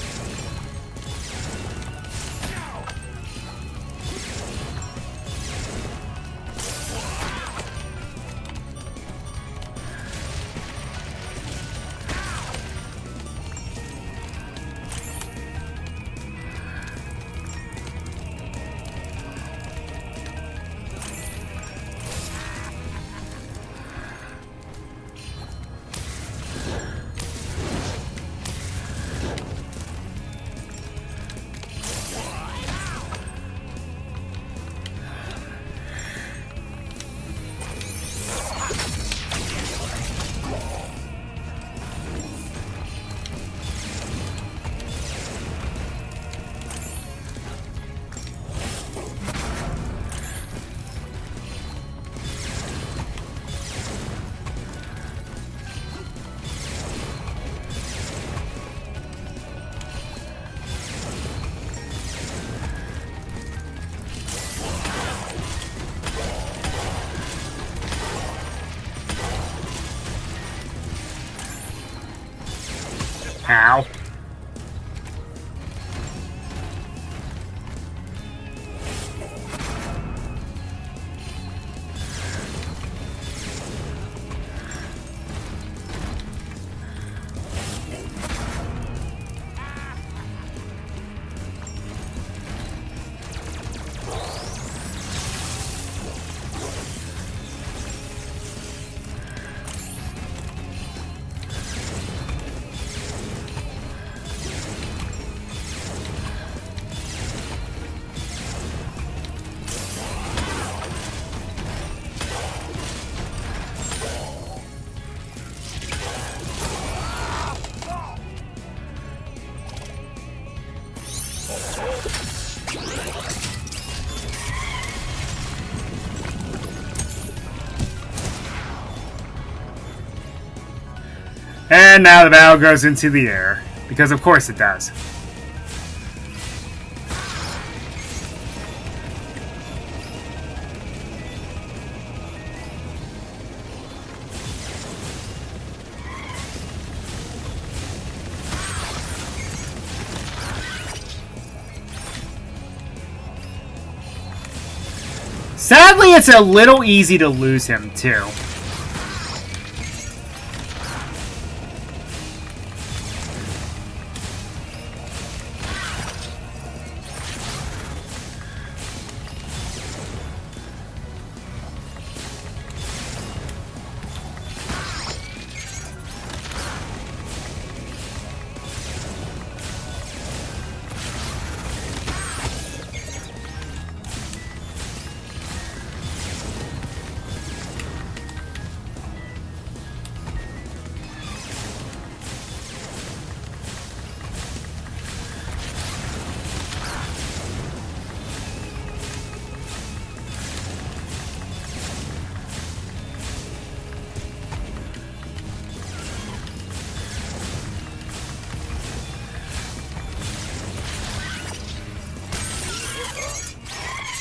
Ow. And now the battle goes into the air. Because of course it does. Sadly, it's a little easy to lose him, too.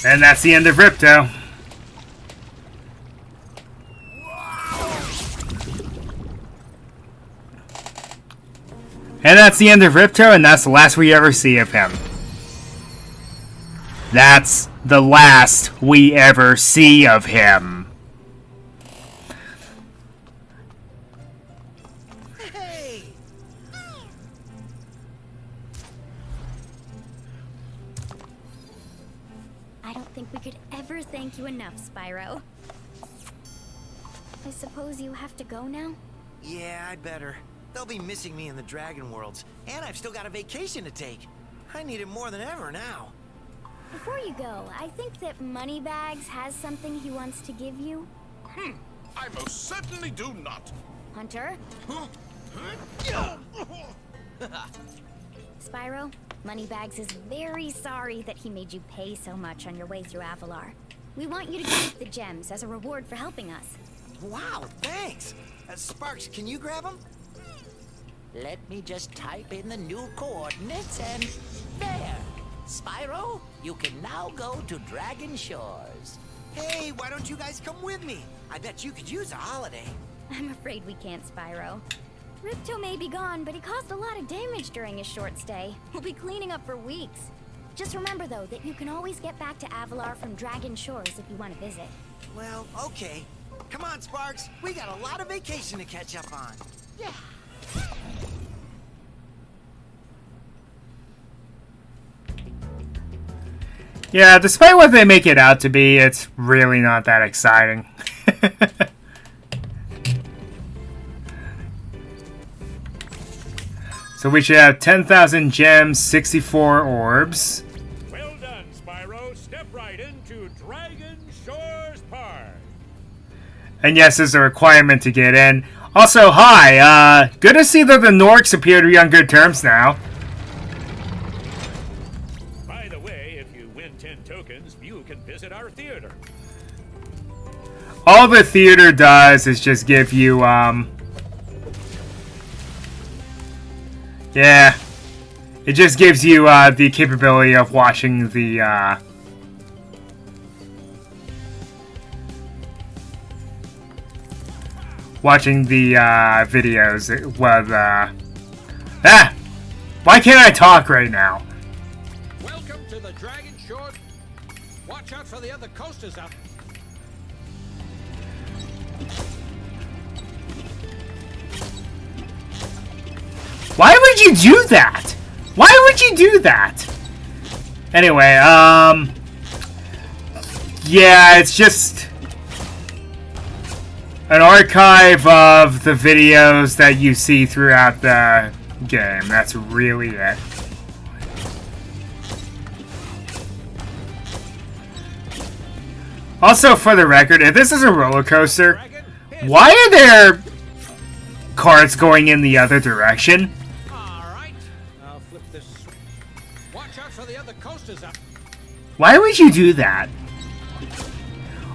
And that's the end of Ripto. And that's the end of Ripto, and that's the last we ever see of him. That's the last we ever see of him. Hey! I don't think we could ever thank you enough, Spyro. I suppose you have to go now? Yeah, I'd better. They'll be missing me in the Dragon Worlds, and I've still got a vacation to take. I need it more than ever now. Before you go, I think that Moneybags has something he wants to give you. I most certainly do not. Hunter? Spyro, Moneybags is very sorry that he made you pay so much on your way through Avalar. We want you to keep the gems as a reward for helping us. Wow, thanks! Sparks, can you grab them? Let me just type in the new coordinates and there. Spyro, you can now go to Dragon Shores. Hey, why don't you guys come with me? I bet you could use a holiday. I'm afraid we can't, Spyro. Ripto may be gone, but he caused a lot of damage during his short stay. We'll be cleaning up for weeks. Just remember, though, that you can always get back to Avalar from Dragon Shores if you want to visit. Well, okay. Come on, Sparks. We got a lot of vacation to catch up on. Yeah. Yeah, despite what they make it out to be, it's really not that exciting. So we should have 10,000 gems, 64 orbs. Well done, Spyro. Step right into Dragon Shores Park. And yes, there's a requirement to get in. Also, hi, good to see that the Norks appear to be on good terms now. By the way, if you win 10 tokens, you can visit our theater. All the theater does is just give you, yeah. It just gives you, the capability of watching the, videos with Ah! Why can't I talk right now? Welcome to the Dragon Shore. Watch out for the other coasters out. Why would you do that? Why would you do that? Anyway, yeah, it's just an archive of the videos that you see throughout the game. That's really it. Also, for the record, if this is a roller coaster, why are there carts going in the other direction? Alright, I'll flip this. Watch out for the other coasters out. Why would you do that?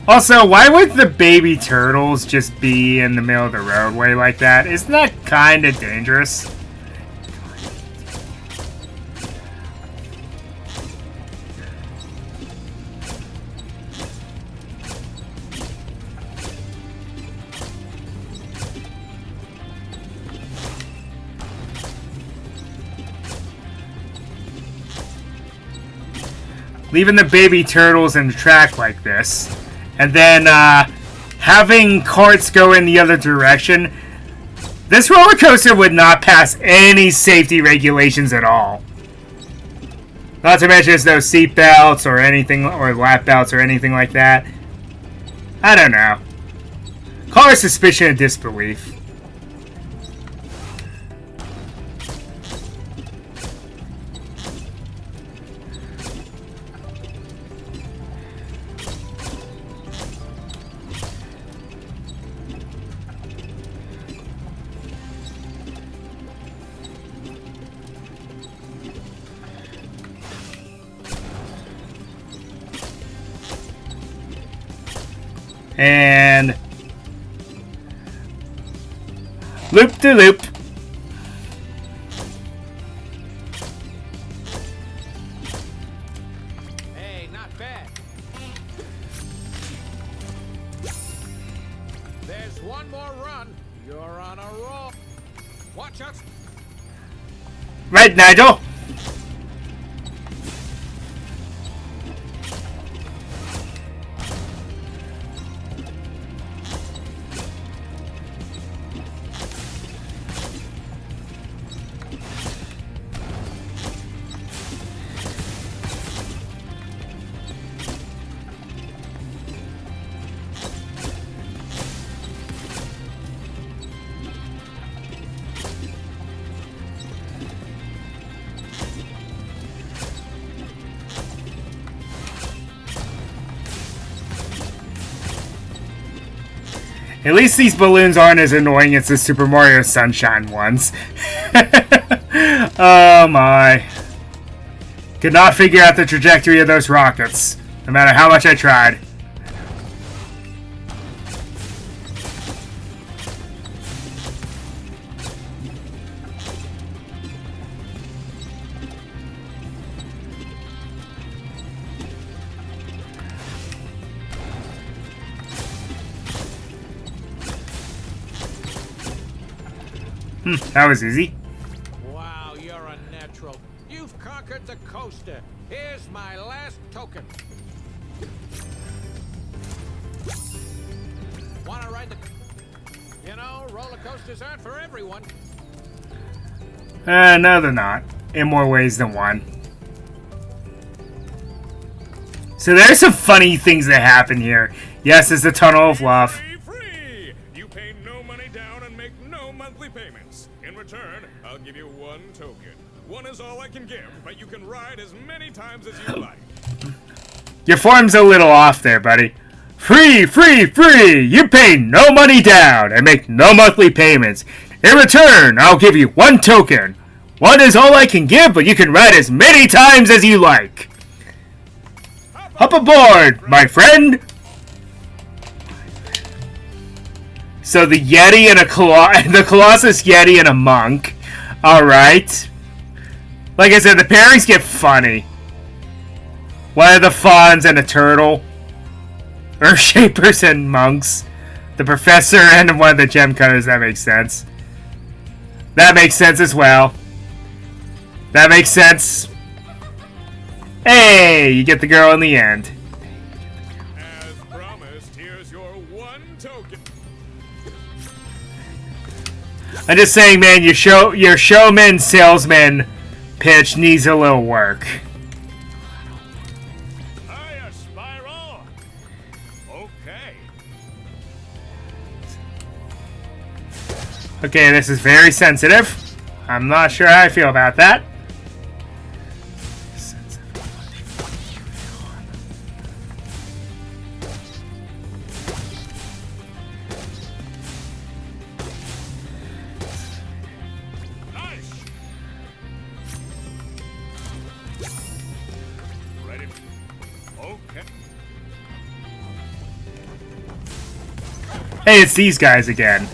Also, why would the baby turtles just be in the middle of the roadway like that? Isn't that kind of dangerous? Leaving the baby turtles in the track like this, and then having carts go in the other direction. This roller coaster would not pass any safety regulations at all. Not to mention there's no seat belts or anything, or lap belts or anything like that. I don't know. Call it suspicion of disbelief. And loop de loop. Hey, not bad. There's one more run. You're on a roll. Watch out. Right, Nigel? At least these balloons aren't as annoying as the Super Mario Sunshine ones. Oh my. Could not figure out the trajectory of those rockets, no matter how much I tried. That was easy. Wow, you're a natural. You've conquered the coaster. Here's my last token. Wanna ride the... You know, roller coasters aren't for everyone. No, they're not. In more ways than one. So there's some funny things that happen here. Yes, it's the Tunnel of Love. Free! You pay no money down and make no monthly payments. In return, I'll give you one token. One is all I can give, but you can ride as many times as you like. Your form's a little off there, buddy. Free, free, free! You pay no money down and make no monthly payments. In return, I'll give you one token. One is all I can give, but you can ride as many times as you like. Hop aboard, my friend! So the Yeti and the Colossus Yeti and a monk. Alright. Like I said, the pairings get funny. One of the fawns and a turtle. Earthshapers and monks. The professor and one of the gem cutters, that makes sense. That makes sense as well. That makes sense. Hey, you get the girl in the end. As promised, here's your one token. I'm just saying, man, your showman salesman pitch needs a little work. Hiya, Spyro. Okay. Okay, this is very sensitive. I'm not sure how I feel about that. Nice. Ready? Okay. Hey, it's these guys again.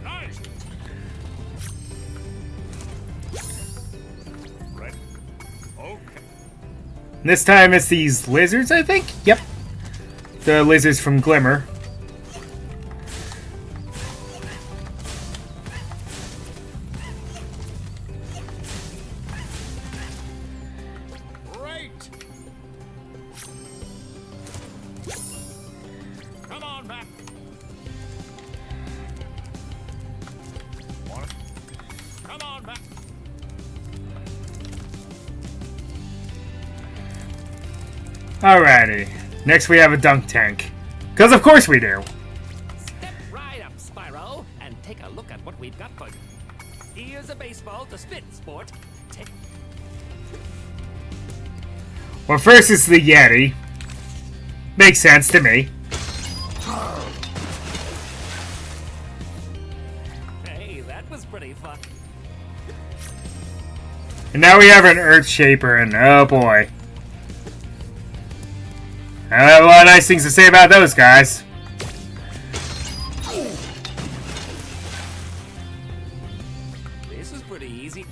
Nice. Ready? Okay. This time it's these lizards, I think? Yep. The lizards from Glimmer. Great. Come on back. Come on back. Alrighty. Next we have a dunk tank. Because of course we do. Step right up, Spyro, and take a look at what we've got for you. Here's a baseball to spit, sport. Take. Well, first it's the Yeti. Makes sense to me. Hey, that was pretty fun. And now we have an Earth Shaper, and oh boy. I have a lot of nice things to say about those guys. This is pretty easy.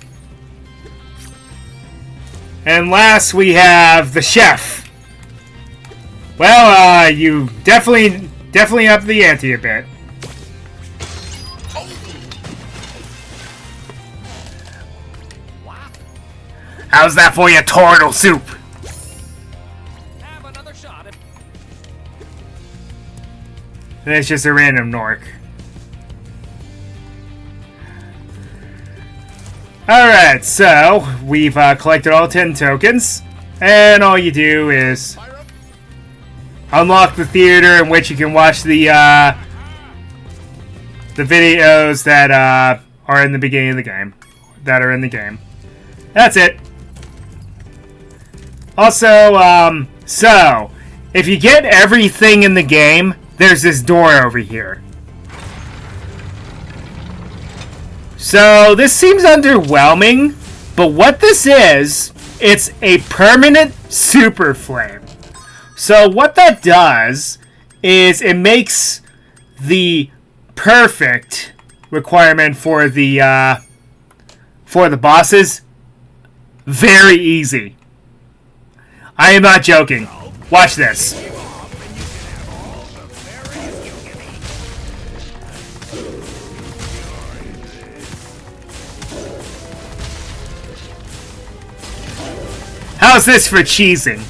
And last we have the Chef. Well, you definitely up the ante a bit. Wow. How's that for your turtle soup? Have another shot at. And it's just a random Nork. Alright, so we've collected all 10 tokens. And all you do is unlock the theater in which you can watch the videos that are in the beginning of the game. That are in the game. That's it. Also, so, if you get everything in the game, there's this door over here. So, this seems underwhelming, but what this is, it's a permanent super flame. So, what that does is it makes the perfect requirement for the bosses very easy. I am not joking. Watch this. How's this for cheesing?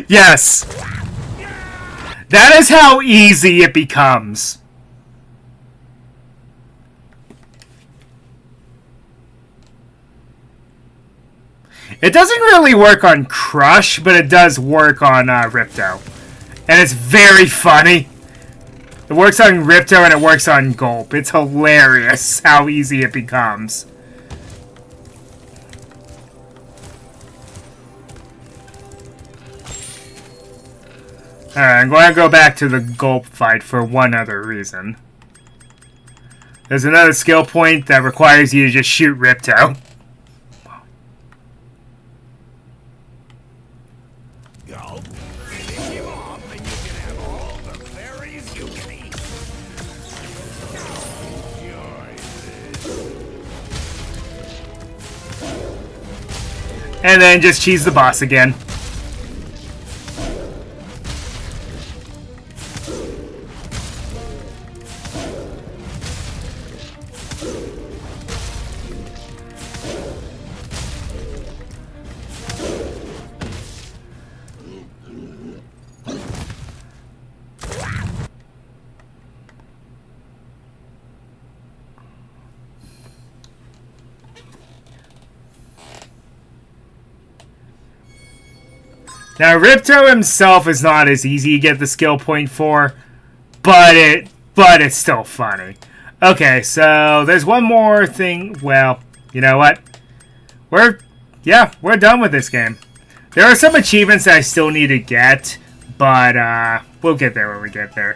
Yes. That is how easy it becomes. It doesn't really work on Crush, but it does work on Ripto. And it's very funny. It works on Ripto and it works on Gulp. It's hilarious how easy it becomes. Alright, I'm going to go back to the Gulp fight for one other reason. There's another skill point that requires you to just shoot Ripto. Go. Finish him off and you can have all the fairies And then just cheese the boss again. Now, Ripto himself is not as easy to get the skill point for, but it's still funny. Okay, so there's one more thing. Well, you know what? We're done with this game. There are some achievements that I still need to get, but we'll get there when we get there.